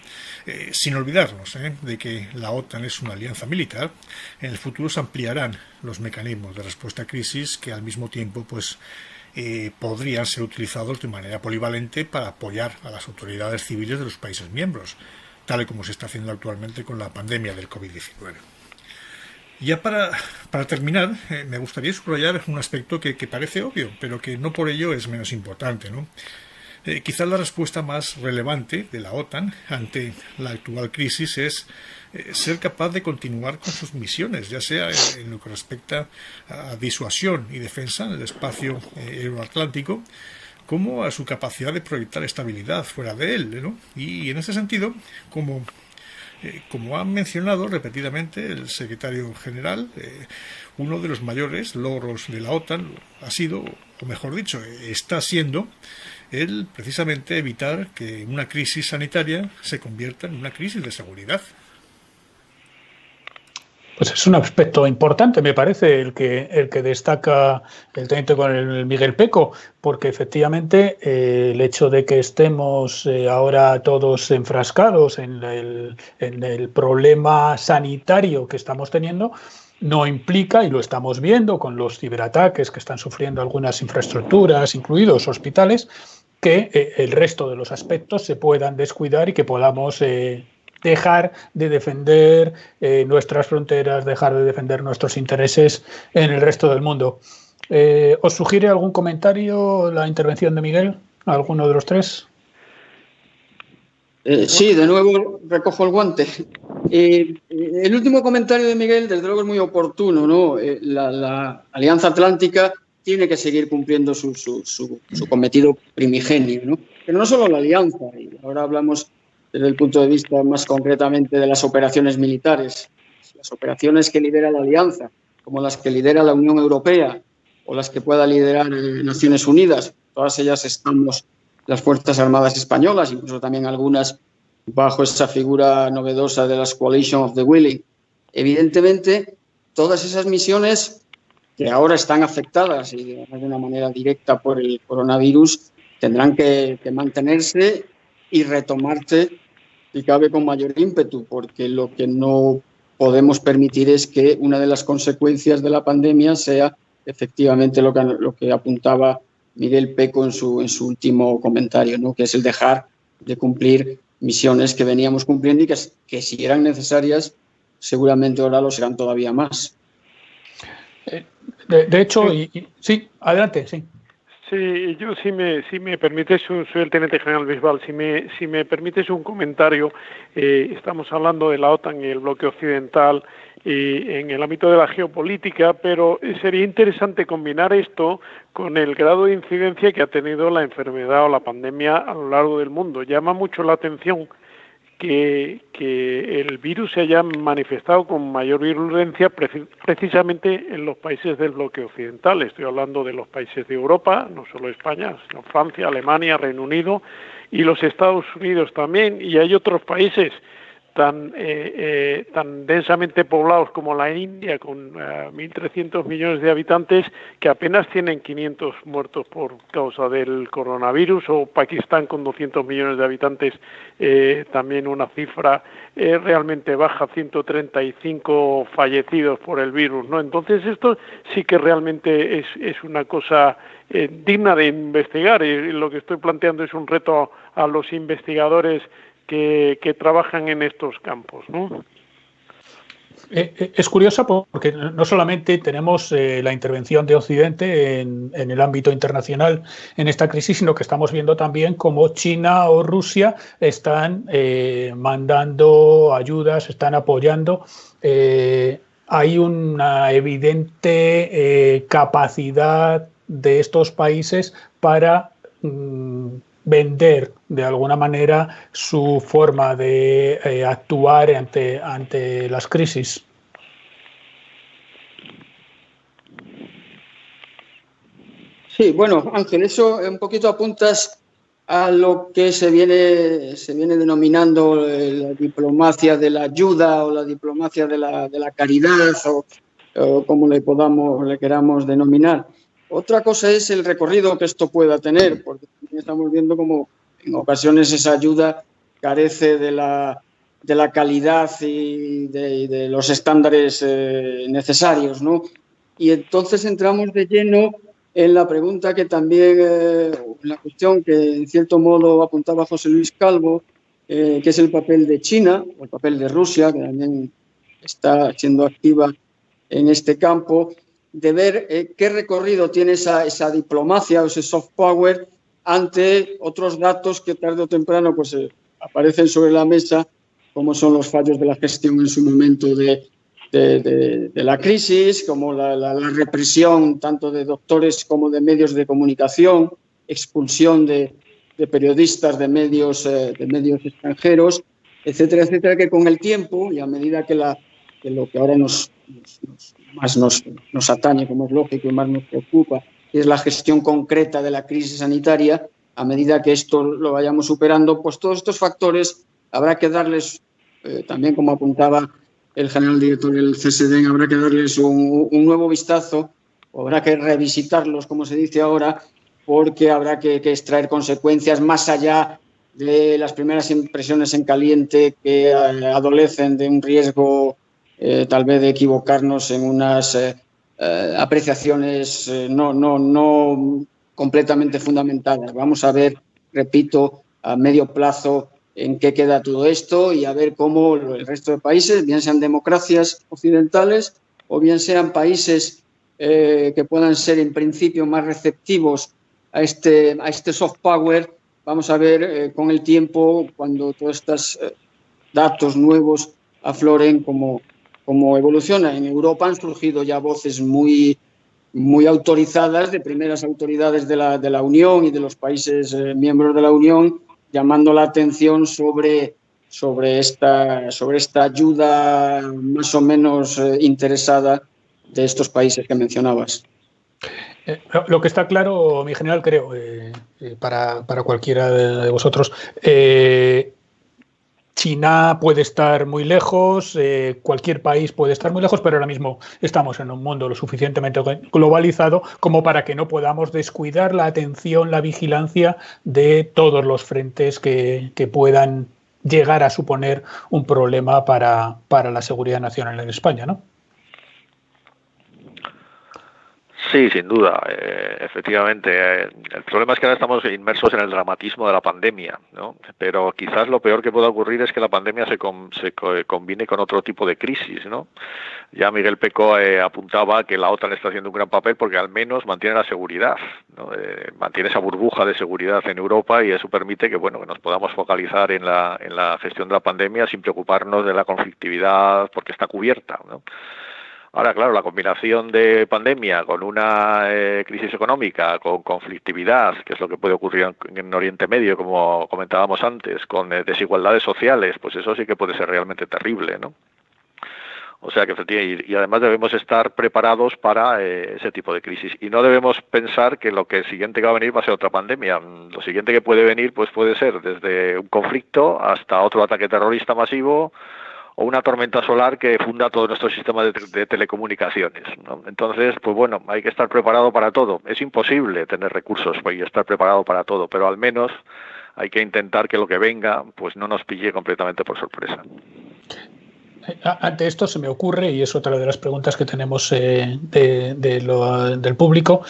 sin olvidarnos de que la OTAN es una alianza militar, en el futuro se ampliarán los mecanismos de respuesta a crisis que al mismo tiempo pues podrían ser utilizados de manera polivalente para apoyar a las autoridades civiles de los países miembros, tal y como se está haciendo actualmente con la pandemia del COVID-19. Ya para terminar, me gustaría subrayar un aspecto que parece obvio, pero que no por ello es menos importante, ¿no? Quizás la respuesta más relevante de la OTAN ante la actual crisis es ser capaz de continuar con sus misiones, ya sea en lo que respecta a disuasión y defensa en el espacio euroatlántico, como a su capacidad de proyectar estabilidad fuera de él, ¿no? Y en ese sentido, como ha mencionado repetidamente el secretario general, uno de los mayores logros de la OTAN ha sido, o mejor dicho, está siendo, el precisamente evitar que una crisis sanitaria se convierta en una crisis de seguridad. Pues es un aspecto importante, me parece, el que destaca el teniente coronel Miguel Peco, porque efectivamente el hecho de que estemos ahora todos enfrascados en el problema sanitario que estamos teniendo no implica, y lo estamos viendo con los ciberataques que están sufriendo algunas infraestructuras, incluidos hospitales, que el resto de los aspectos se puedan descuidar y que podamos dejar de defender nuestras fronteras, dejar de defender nuestros intereses en el resto del mundo. ¿Os sugiere algún comentario la intervención de Miguel? ¿Alguno de los tres? Sí, de nuevo recojo el guante. El último comentario de Miguel, desde luego, es muy oportuno, ¿no? La Alianza Atlántica tiene que seguir cumpliendo su cometido primigenio, ¿no? Pero no solo la Alianza, y ahora hablamos desde el punto de vista más concretamente de las operaciones militares, las operaciones que lidera la Alianza, como las que lidera la Unión Europea o las que pueda liderar Naciones Unidas, todas ellas estamos las Fuerzas Armadas Españolas, incluso también algunas bajo esa figura novedosa de las Coalition of the Willing. Evidentemente, todas esas misiones que ahora están afectadas y de una manera directa por el coronavirus tendrán que mantenerse y retomarse, si cabe, con mayor ímpetu, porque lo que no podemos permitir es que una de las consecuencias de la pandemia sea efectivamente lo que apuntaba Miguel Peco en su último comentario, ¿no? Que es el dejar de cumplir misiones que veníamos cumpliendo y que si eran necesarias, seguramente ahora lo serán todavía más. De hecho, sí, adelante, sí. Sí, yo si me permites, soy el teniente general Bisbal, si me permites un comentario, estamos hablando de la OTAN y el bloque occidental y en el ámbito de la geopolítica, pero sería interesante combinar esto con el grado de incidencia que ha tenido la enfermedad o la pandemia a lo largo del mundo. Llama mucho la atención que el virus se haya manifestado con mayor virulencia precisamente en los países del bloque occidental. Estoy hablando de los países de Europa, no solo España, sino Francia, Alemania, Reino Unido y los Estados Unidos también. Y hay otros países tan densamente poblados como la India, con 1.300 millones de habitantes, que apenas tienen 500 muertos por causa del coronavirus, o Pakistán con 200 millones de habitantes, también una cifra realmente baja, 135 fallecidos por el virus, ¿no? Entonces esto sí que realmente es una cosa digna de investigar, y lo que estoy planteando es un reto a los investigadores que trabajan en estos campos, ¿no? Es curiosa porque no solamente tenemos la intervención de Occidente en el ámbito internacional en esta crisis, sino que estamos viendo también cómo China o Rusia están mandando ayudas, están apoyando. Hay una evidente capacidad de estos países para vender de alguna manera su forma de actuar ante las crisis. Sí, bueno, Ángel, eso un poquito apuntas a lo que se viene denominando la diplomacia de la ayuda o la diplomacia de la caridad o como le queramos denominar. Otra cosa es el recorrido que esto pueda tener, porque estamos viendo como en ocasiones esa ayuda carece de la calidad y de los estándares necesarios, ¿no? Y entonces entramos de lleno en la pregunta que también, la cuestión que en cierto modo apuntaba José Luis Calvo, que es el papel de China, o el papel de Rusia, que también está siendo activa en este campo, de ver qué recorrido tiene esa diplomacia o ese soft power ante otros datos que tarde o temprano pues, aparecen sobre la mesa, como son los fallos de la gestión en su momento de la crisis, como la represión tanto de doctores como de medios de comunicación, expulsión de periodistas de medios extranjeros, etcétera, etcétera, que con el tiempo y a medida que lo que ahora más nos atañe, como es lógico, y más nos preocupa, es la gestión concreta de la crisis sanitaria, a medida que esto lo vayamos superando, pues todos estos factores habrá que darles, también como apuntaba el general director del CSD, habrá que darles un nuevo vistazo, o habrá que revisitarlos, como se dice ahora, porque habrá que extraer consecuencias más allá de las primeras impresiones en caliente que adolecen de un riesgo tal vez de equivocarnos en unas apreciaciones no completamente fundamentadas. Vamos a ver, repito, a medio plazo en qué queda todo esto y a ver cómo el resto de países, bien sean democracias occidentales o bien sean países que puedan ser en principio más receptivos a este soft power, vamos a ver con el tiempo, cuando todos estos datos nuevos afloren, cómo evoluciona. En Europa han surgido ya voces muy autorizadas de primeras autoridades de la Unión y de los países miembros de la Unión, llamando la atención sobre esta ayuda más o menos interesada de estos países que mencionabas. Lo que está claro, mi general, creo, para cualquiera de vosotros, China puede estar muy lejos, cualquier país puede estar muy lejos, pero ahora mismo estamos en un mundo lo suficientemente globalizado como para que no podamos descuidar la atención, la vigilancia de todos los frentes que puedan llegar a suponer un problema para la seguridad nacional en España, ¿no? Sí, sin duda, efectivamente. El problema es que ahora estamos inmersos en el dramatismo de la pandemia, ¿no? Pero quizás lo peor que pueda ocurrir es que la pandemia se combine con otro tipo de crisis, ¿no? Ya Miguel Pecó apuntaba que la OTAN está haciendo un gran papel porque al menos mantiene la seguridad, ¿no? Mantiene esa burbuja de seguridad en Europa y eso permite que nos podamos focalizar en la gestión de la pandemia sin preocuparnos de la conflictividad porque está cubierta, ¿no? Ahora, claro, la combinación de pandemia con una crisis económica, con conflictividad, que es lo que puede ocurrir en Oriente Medio, como comentábamos antes, con desigualdades sociales, pues eso sí que puede ser realmente terrible, ¿no? O sea que y además debemos estar preparados para ese tipo de crisis. Y no debemos pensar que lo que siguiente que va a venir va a ser otra pandemia. Lo siguiente que puede venir pues puede ser desde un conflicto hasta otro ataque terrorista masivo o una tormenta solar que funda todo nuestro sistema de telecomunicaciones, ¿no? Entonces, pues bueno, hay que estar preparado para todo. Es imposible tener recursos y estar preparado para todo, pero al menos hay que intentar que lo que venga pues no nos pille completamente por sorpresa. Ante esto se me ocurre, y es otra de las preguntas que tenemos del público,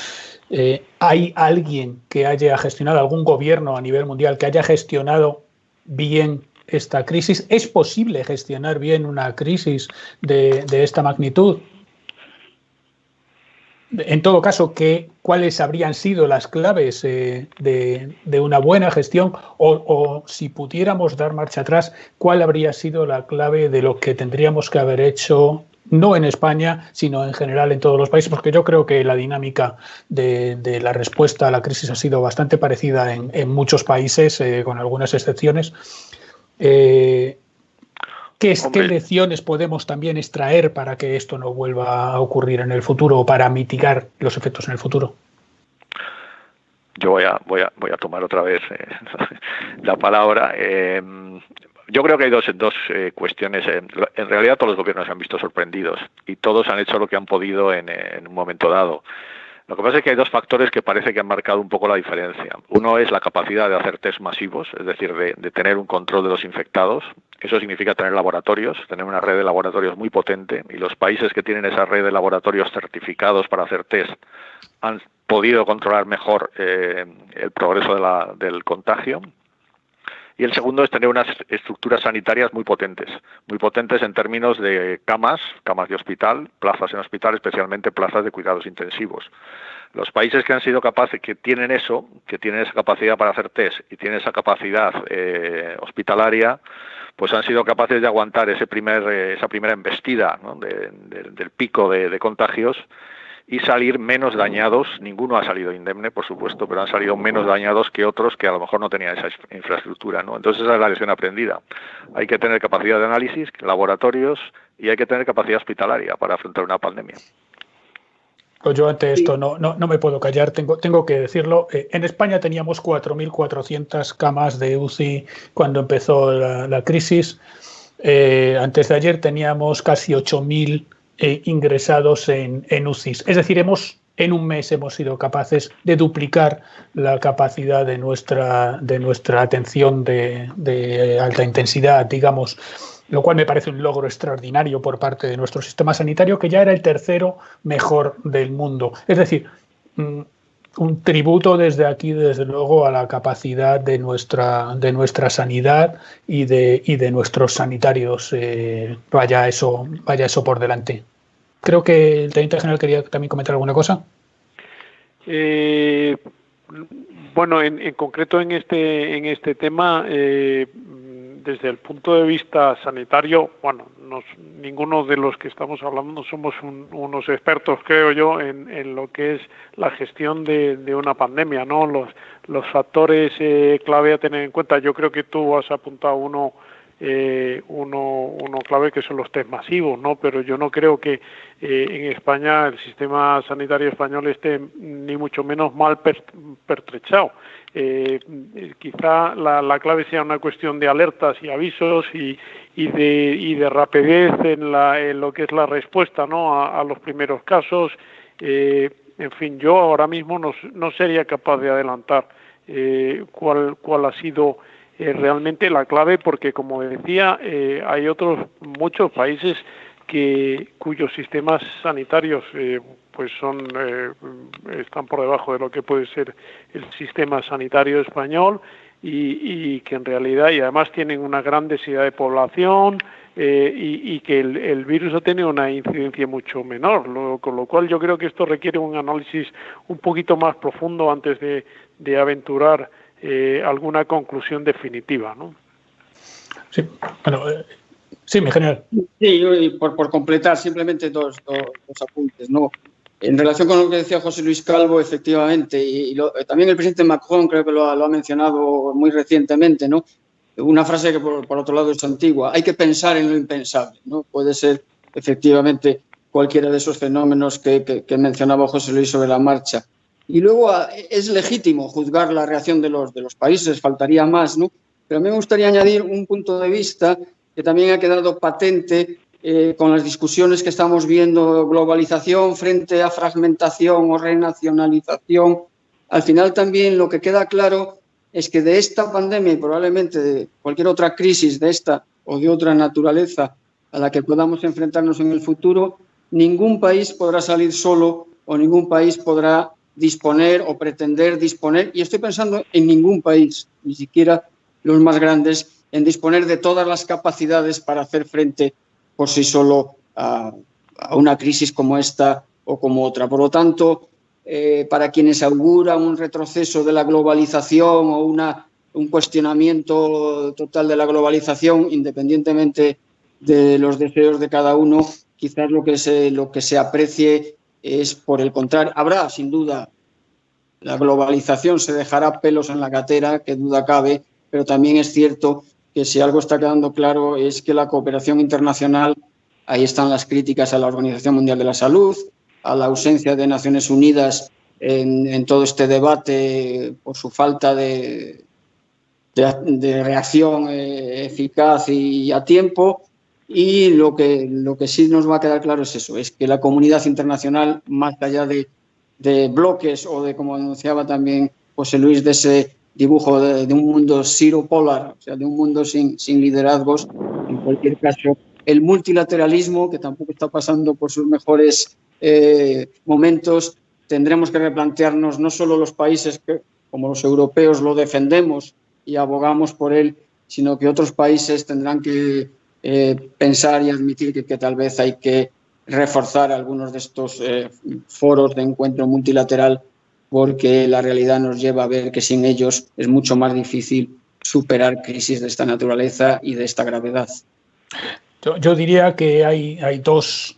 ¿hay alguien que haya gestionado, algún gobierno a nivel mundial que haya gestionado bien esta crisis? ¿Es posible gestionar bien una crisis de esta magnitud? En todo caso, ¿cuáles habrían sido las claves de una buena gestión? O si pudiéramos dar marcha atrás, ¿cuál habría sido la clave de lo que tendríamos que haber hecho, no en España, sino en general en todos los países? Porque yo creo que la dinámica de la respuesta a la crisis ha sido bastante parecida en muchos países, con algunas excepciones. ¿Qué lecciones podemos también extraer para que esto no vuelva a ocurrir en el futuro o para mitigar los efectos en el futuro? Yo voy a tomar otra vez la palabra. Yo creo que hay dos cuestiones. En realidad todos los gobiernos se han visto sorprendidos y todos han hecho lo que han podido en un momento dado. Lo que pasa es que hay dos factores que parece que han marcado un poco la diferencia. Uno es la capacidad de hacer test masivos, es decir, de tener un control de los infectados. Eso significa tener laboratorios, tener una red de laboratorios muy potente, y los países que tienen esa red de laboratorios certificados para hacer test han podido controlar mejor el progreso del contagio. Y el segundo es tener unas estructuras sanitarias muy potentes en términos de camas de hospital, plazas en hospital, especialmente plazas de cuidados intensivos. Los países que han sido capaces, que tienen esa capacidad para hacer test y tienen esa capacidad hospitalaria, pues han sido capaces de aguantar esa primera embestida, ¿no?, del pico de contagios, y salir menos dañados. Ninguno ha salido indemne, por supuesto, pero han salido menos dañados que otros que a lo mejor no tenían esa infraestructura, ¿no? Entonces esa es la lección aprendida. Hay que tener capacidad de análisis, laboratorios, y hay que tener capacidad hospitalaria para afrontar una pandemia. Pues yo ante esto no me puedo callar, tengo que decirlo. En España teníamos 4.400 camas de UCI cuando empezó la crisis. Antes de ayer teníamos casi 8.000 ingresados en UCIs. Es decir, en un mes hemos sido capaces de duplicar la capacidad de nuestra atención de alta intensidad, digamos, lo cual me parece un logro extraordinario por parte de nuestro sistema sanitario, que ya era el tercero mejor del mundo. Es decir, un tributo desde aquí, desde luego, a la capacidad de nuestra sanidad y de nuestros sanitarios. Vaya eso por delante. Creo que el teniente general quería también comentar alguna cosa. Bueno, en concreto en este tema, desde el punto de vista sanitario, bueno, ninguno de los que estamos hablando somos unos expertos, creo yo, en lo que es la gestión de una pandemia, ¿no? Los factores clave a tener en cuenta. Yo creo que tú has apuntado uno clave, que son los test masivos, ¿no? Pero yo no creo que en España el sistema sanitario español esté ni mucho menos mal pertrechado. Quizá la clave sea una cuestión de alertas y avisos y de rapidez en lo que es la respuesta, ¿no?, a los primeros casos. En fin, yo ahora mismo no sería capaz de adelantar cuál ha sido realmente la clave, porque, como decía, hay muchos países cuyos sistemas sanitarios pues están por debajo de lo que puede ser el sistema sanitario español, y que en realidad, y además tienen una gran densidad de población, y que el virus ha tenido una incidencia mucho menor, con lo cual yo creo que esto requiere un análisis un poquito más profundo antes de aventurar alguna conclusión definitiva, ¿no? Sí, bueno, sí, mi general. Sí, y por completar simplemente dos apuntes, ¿no? En relación con lo que decía José Luis Calvo, efectivamente, también el presidente Macron creo que lo ha mencionado muy recientemente, ¿no? Una frase que por otro lado es antigua: hay que pensar en lo impensable, ¿no? Puede ser efectivamente cualquiera de esos fenómenos que mencionaba José Luis sobre la marcha. Y luego es legítimo juzgar la reacción de los países, faltaría más, ¿no? Pero a mí me gustaría añadir un punto de vista que también ha quedado patente con las discusiones que estamos viendo, globalización frente a fragmentación o renacionalización. Al final también lo que queda claro es que de esta pandemia y probablemente de cualquier otra crisis de esta o de otra naturaleza a la que podamos enfrentarnos en el futuro, ningún país podrá salir solo o ningún país podrá disponer o pretender disponer, y estoy pensando en ningún país, ni siquiera los más grandes, en disponer de todas las capacidades para hacer frente por sí solo a una crisis como esta o como otra. Por lo tanto, para quienes auguran un retroceso de la globalización o un cuestionamiento total de la globalización, independientemente de los deseos de cada uno, quizás lo que se aprecie es, por el contrario, habrá sin duda, la globalización se dejará pelos en la gatera, que duda cabe, pero también es cierto que si algo está quedando claro es que la cooperación internacional, ahí están las críticas a la Organización Mundial de la Salud, a la ausencia de Naciones Unidas en todo este debate por su falta de reacción eficaz y a tiempo. Y lo que sí nos va a quedar claro es eso, es que la comunidad internacional, más allá de bloques o de, como anunciaba también José Luis, de ese dibujo de un mundo zero polar, o sea, de un mundo sin liderazgos, en cualquier caso, el multilateralismo, que tampoco está pasando por sus mejores momentos, tendremos que replantearnos no solo los países que, como los europeos, lo defendemos y abogamos por él, sino que otros países tendrán que pensar y admitir que tal vez hay que reforzar algunos de estos foros de encuentro multilateral, porque la realidad nos lleva a ver que sin ellos es mucho más difícil superar crisis de esta naturaleza y de esta gravedad. Yo diría que hay dos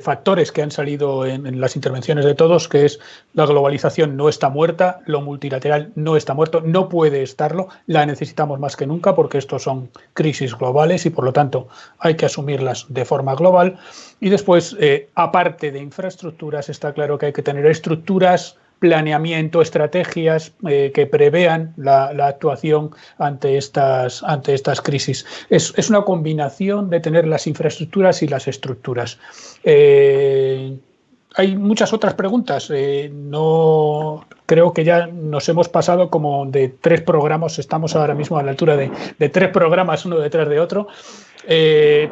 factores que han salido en las intervenciones de todos, que es la globalización no está muerta, lo multilateral no está muerto, no puede estarlo, la necesitamos más que nunca porque estos son crisis globales y por lo tanto hay que asumirlas de forma global. Y después, aparte de infraestructuras, está claro que hay que tener estructuras, planeamiento, estrategias que prevean la actuación ante estas crisis. Es una combinación de tener las infraestructuras y las estructuras. Hay muchas otras preguntas. No creo que ya nos hemos pasado como de 3 programas. Estamos ahora mismo a la altura de 3 programas uno detrás de otro.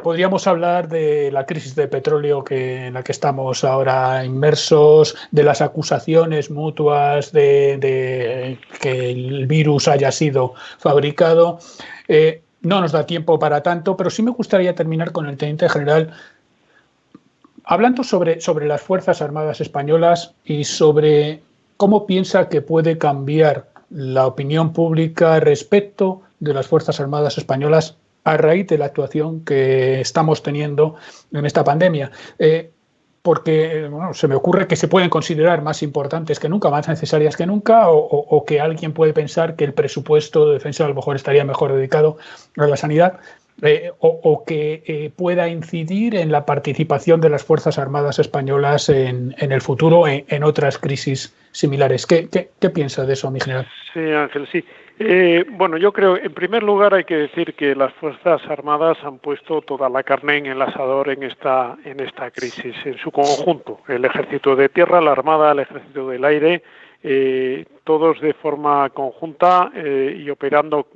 Podríamos hablar de la crisis de petróleo en la que estamos ahora inmersos, de las acusaciones mutuas de que el virus haya sido fabricado. No nos da tiempo para tanto, pero sí me gustaría terminar con el teniente general hablando sobre las Fuerzas Armadas Españolas y sobre cómo piensa que puede cambiar la opinión pública respecto de las Fuerzas Armadas Españolas a raíz de la actuación que estamos teniendo en esta pandemia. Porque se me ocurre que se pueden considerar más importantes que nunca, más necesarias que nunca, o que alguien puede pensar que el presupuesto de defensa a lo mejor estaría mejor dedicado a la sanidad, o que pueda incidir en la participación de las Fuerzas Armadas Españolas en el futuro en otras crisis similares. ¿Qué piensa de eso, mi general? Sí, Ángel, sí. Bueno, yo creo, en primer lugar, hay que decir que las Fuerzas Armadas han puesto toda la carne en el asador en esta crisis, en su conjunto. El Ejército de Tierra, la Armada, el Ejército del Aire, todos de forma conjunta y operando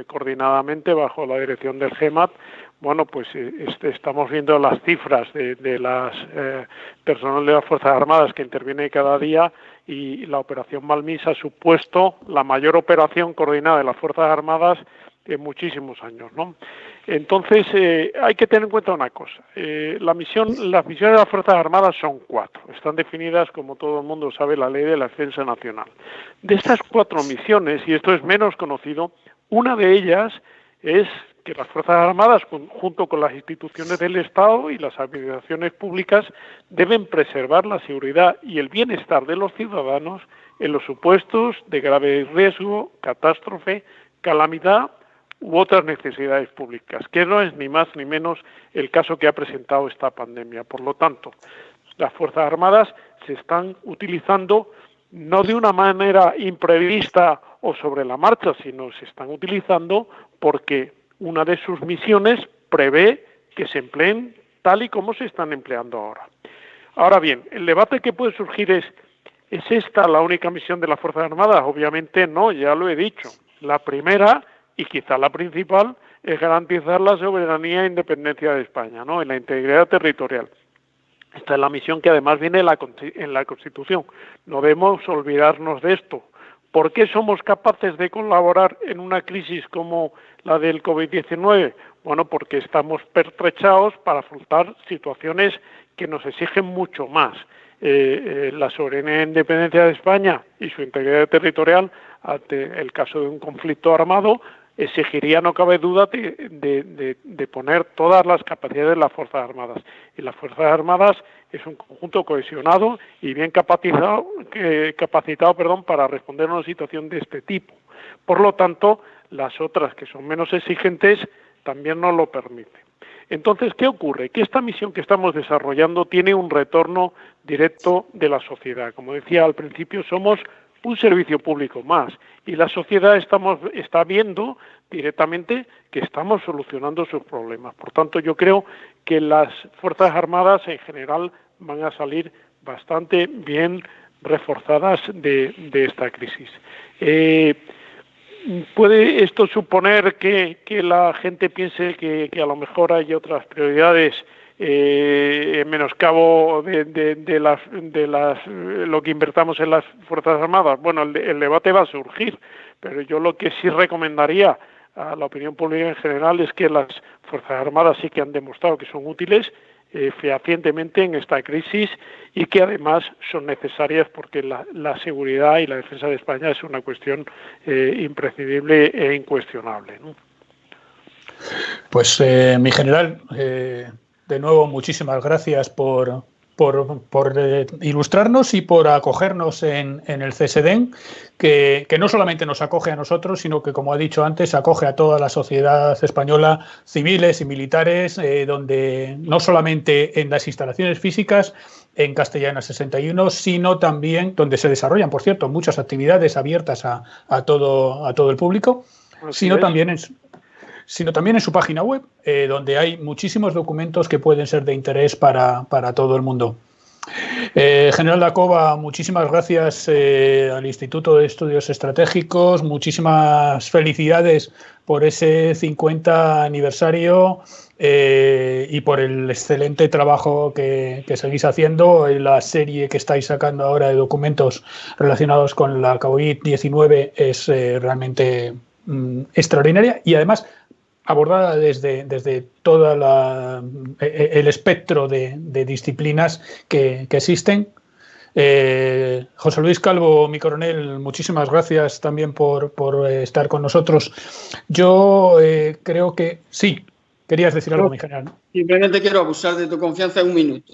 coordinadamente bajo la dirección del GEMAT. Bueno, pues estamos viendo las cifras de las personal de las Fuerzas Armadas que interviene cada día, y la operación Balmis ha supuesto la mayor operación coordinada de las Fuerzas Armadas en muchísimos años, ¿no? Entonces, hay que tener en cuenta una cosa. Las misiones de las Fuerzas Armadas son 4. Están definidas, como todo el mundo sabe, la Ley de la Defensa Nacional. De estas 4 misiones, y esto es menos conocido, una de ellas es que las Fuerzas Armadas, junto con las instituciones del Estado y las administraciones públicas, deben preservar la seguridad y el bienestar de los ciudadanos en los supuestos de grave riesgo, catástrofe, calamidad u otras necesidades públicas, que no es ni más ni menos el caso que ha presentado esta pandemia. Por lo tanto, las Fuerzas Armadas se están utilizando no de una manera imprevista o sobre la marcha, sino se están utilizando porque una de sus misiones prevé que se empleen tal y como se están empleando ahora. Ahora bien, el debate que puede surgir ¿es esta la única misión de las Fuerzas Armadas? Obviamente no, ya lo he dicho. La primera, y quizá la principal, es garantizar la soberanía e independencia de España, ¿no? En la integridad territorial. Esta es la misión que además viene en la Constitución. No debemos olvidarnos de esto. ¿Por qué somos capaces de colaborar en una crisis como la del COVID-19? Bueno, porque estamos pertrechados para afrontar situaciones que nos exigen mucho más. La soberanía e independencia de España y su integridad territorial, ante el caso de un conflicto armado, exigiría, no cabe duda, de poner todas las capacidades de las Fuerzas Armadas. Y las Fuerzas Armadas es un conjunto cohesionado y bien capacitado para responder a una situación de este tipo. Por lo tanto, las otras, que son menos exigentes, también nos lo permiten. Entonces, ¿qué ocurre? Que esta misión que estamos desarrollando tiene un retorno directo de la sociedad. Como decía al principio, somos un servicio público más y la sociedad está viendo directamente que estamos solucionando sus problemas. Por tanto, yo creo que las Fuerzas Armadas en general van a salir bastante bien reforzadas de esta crisis. ¿Puede esto suponer que la gente piense que a lo mejor hay otras prioridades en menoscabo de lo que invertamos en las Fuerzas Armadas? Bueno, el debate va a surgir, pero yo lo que sí recomendaría a la opinión pública en general es que las Fuerzas Armadas sí que han demostrado que son útiles fehacientemente en esta crisis y que además son necesarias porque la seguridad y la defensa de España es una cuestión imprescindible e incuestionable, ¿no? Pues, mi general, de nuevo, muchísimas gracias por ilustrarnos y por acogernos en el CSDEN, que no solamente nos acoge a nosotros, sino que, como ha dicho antes, acoge a toda la sociedad española, civiles y militares, donde no solamente en las instalaciones físicas, en Castellana 61, sino también donde se desarrollan, por cierto, muchas actividades abiertas a todo el público, sino también en su página web, donde hay muchísimos documentos que pueden ser de interés para todo el mundo. General Dacova, muchísimas gracias al Instituto de Estudios Estratégicos, muchísimas felicidades por ese 50 aniversario y por el excelente trabajo que seguís haciendo. La serie que estáis sacando ahora de documentos relacionados con la COVID-19 es realmente extraordinaria y además abordada desde todo el espectro de disciplinas que existen. José Luis Calvo, mi coronel, muchísimas gracias también por estar con nosotros. Yo creo que sí, querías decir algo, mi general, ¿no? Simplemente quiero abusar de tu confianza en un minuto,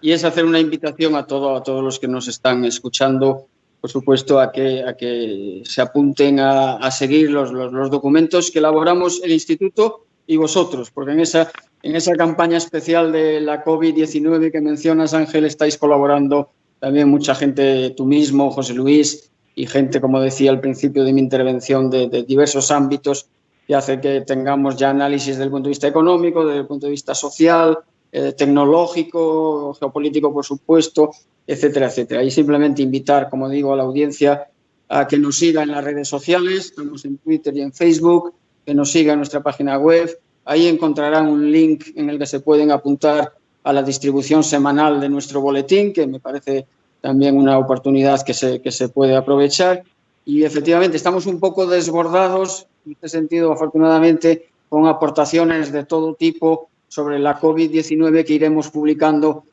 y es hacer una invitación a todos los que nos están escuchando, por supuesto, a que se apunten a seguir los documentos que elaboramos el Instituto y vosotros, porque en esa campaña especial de la COVID-19 que mencionas, Ángel, estáis colaborando también mucha gente, tú mismo, José Luis, y gente, como decía al principio de mi intervención, de diversos ámbitos, que hace que tengamos ya análisis desde el punto de vista económico, desde el punto de vista social, tecnológico, geopolítico, por supuesto, etcétera, etcétera. Y simplemente invitar, como digo, a la audiencia a que nos siga en las redes sociales, estamos en Twitter y en Facebook, que nos siga en nuestra página web. Ahí encontrarán un link en el que se pueden apuntar a la distribución semanal de nuestro boletín, que me parece también una oportunidad que se puede aprovechar. Y efectivamente estamos un poco desbordados, en este sentido, afortunadamente, con aportaciones de todo tipo sobre la COVID-19 que iremos publicando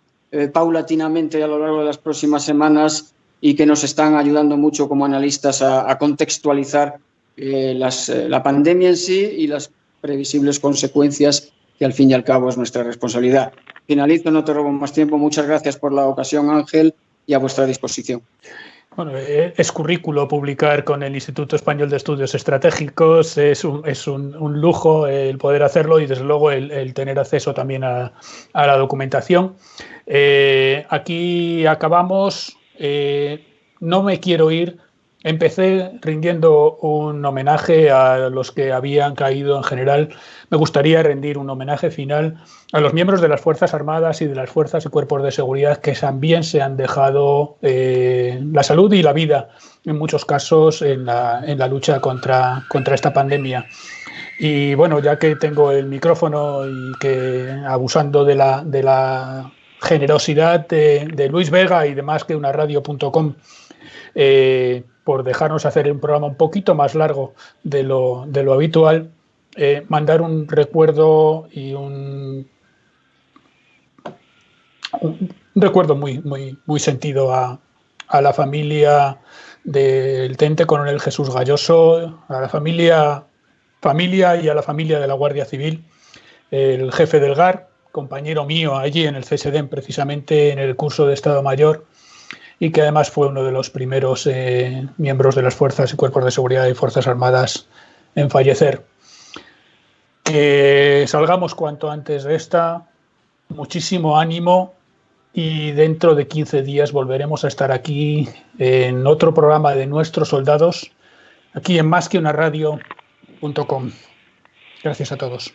paulatinamente a lo largo de las próximas semanas y que nos están ayudando mucho como analistas a contextualizar la pandemia en sí y las previsibles consecuencias que al fin y al cabo es nuestra responsabilidad. Finalizo, no te robo más tiempo. Muchas gracias por la ocasión, Ángel, y a vuestra disposición. Bueno, es currículo publicar con el Instituto Español de Estudios Estratégicos, es un lujo el poder hacerlo y desde luego el tener acceso también a la documentación. Aquí acabamos, no me quiero ir. Empecé rindiendo un homenaje a los que habían caído en general. Me gustaría rendir un homenaje final a los miembros de las Fuerzas Armadas y de las Fuerzas y Cuerpos de Seguridad que también se han dejado la salud y la vida, en muchos casos, en la lucha contra esta pandemia. Y bueno, ya que tengo el micrófono y que abusando de la generosidad de Luis Vega y de más que una radio.com, por dejarnos hacer un programa un poquito más largo de lo habitual, mandar un recuerdo y un recuerdo muy sentido a la familia del teniente coronel Jesús Galloso, a la familia y a la familia de la Guardia Civil, el jefe del GAR, compañero mío allí en el CSDEN, precisamente en el curso de Estado Mayor, y que además fue uno de los primeros miembros de las Fuerzas y Cuerpos de Seguridad y Fuerzas Armadas en fallecer. Que salgamos cuanto antes de esta, muchísimo ánimo, y dentro de 15 días volveremos a estar aquí en otro programa de Nuestros Soldados, aquí en másqueunaradio.com. Gracias a todos.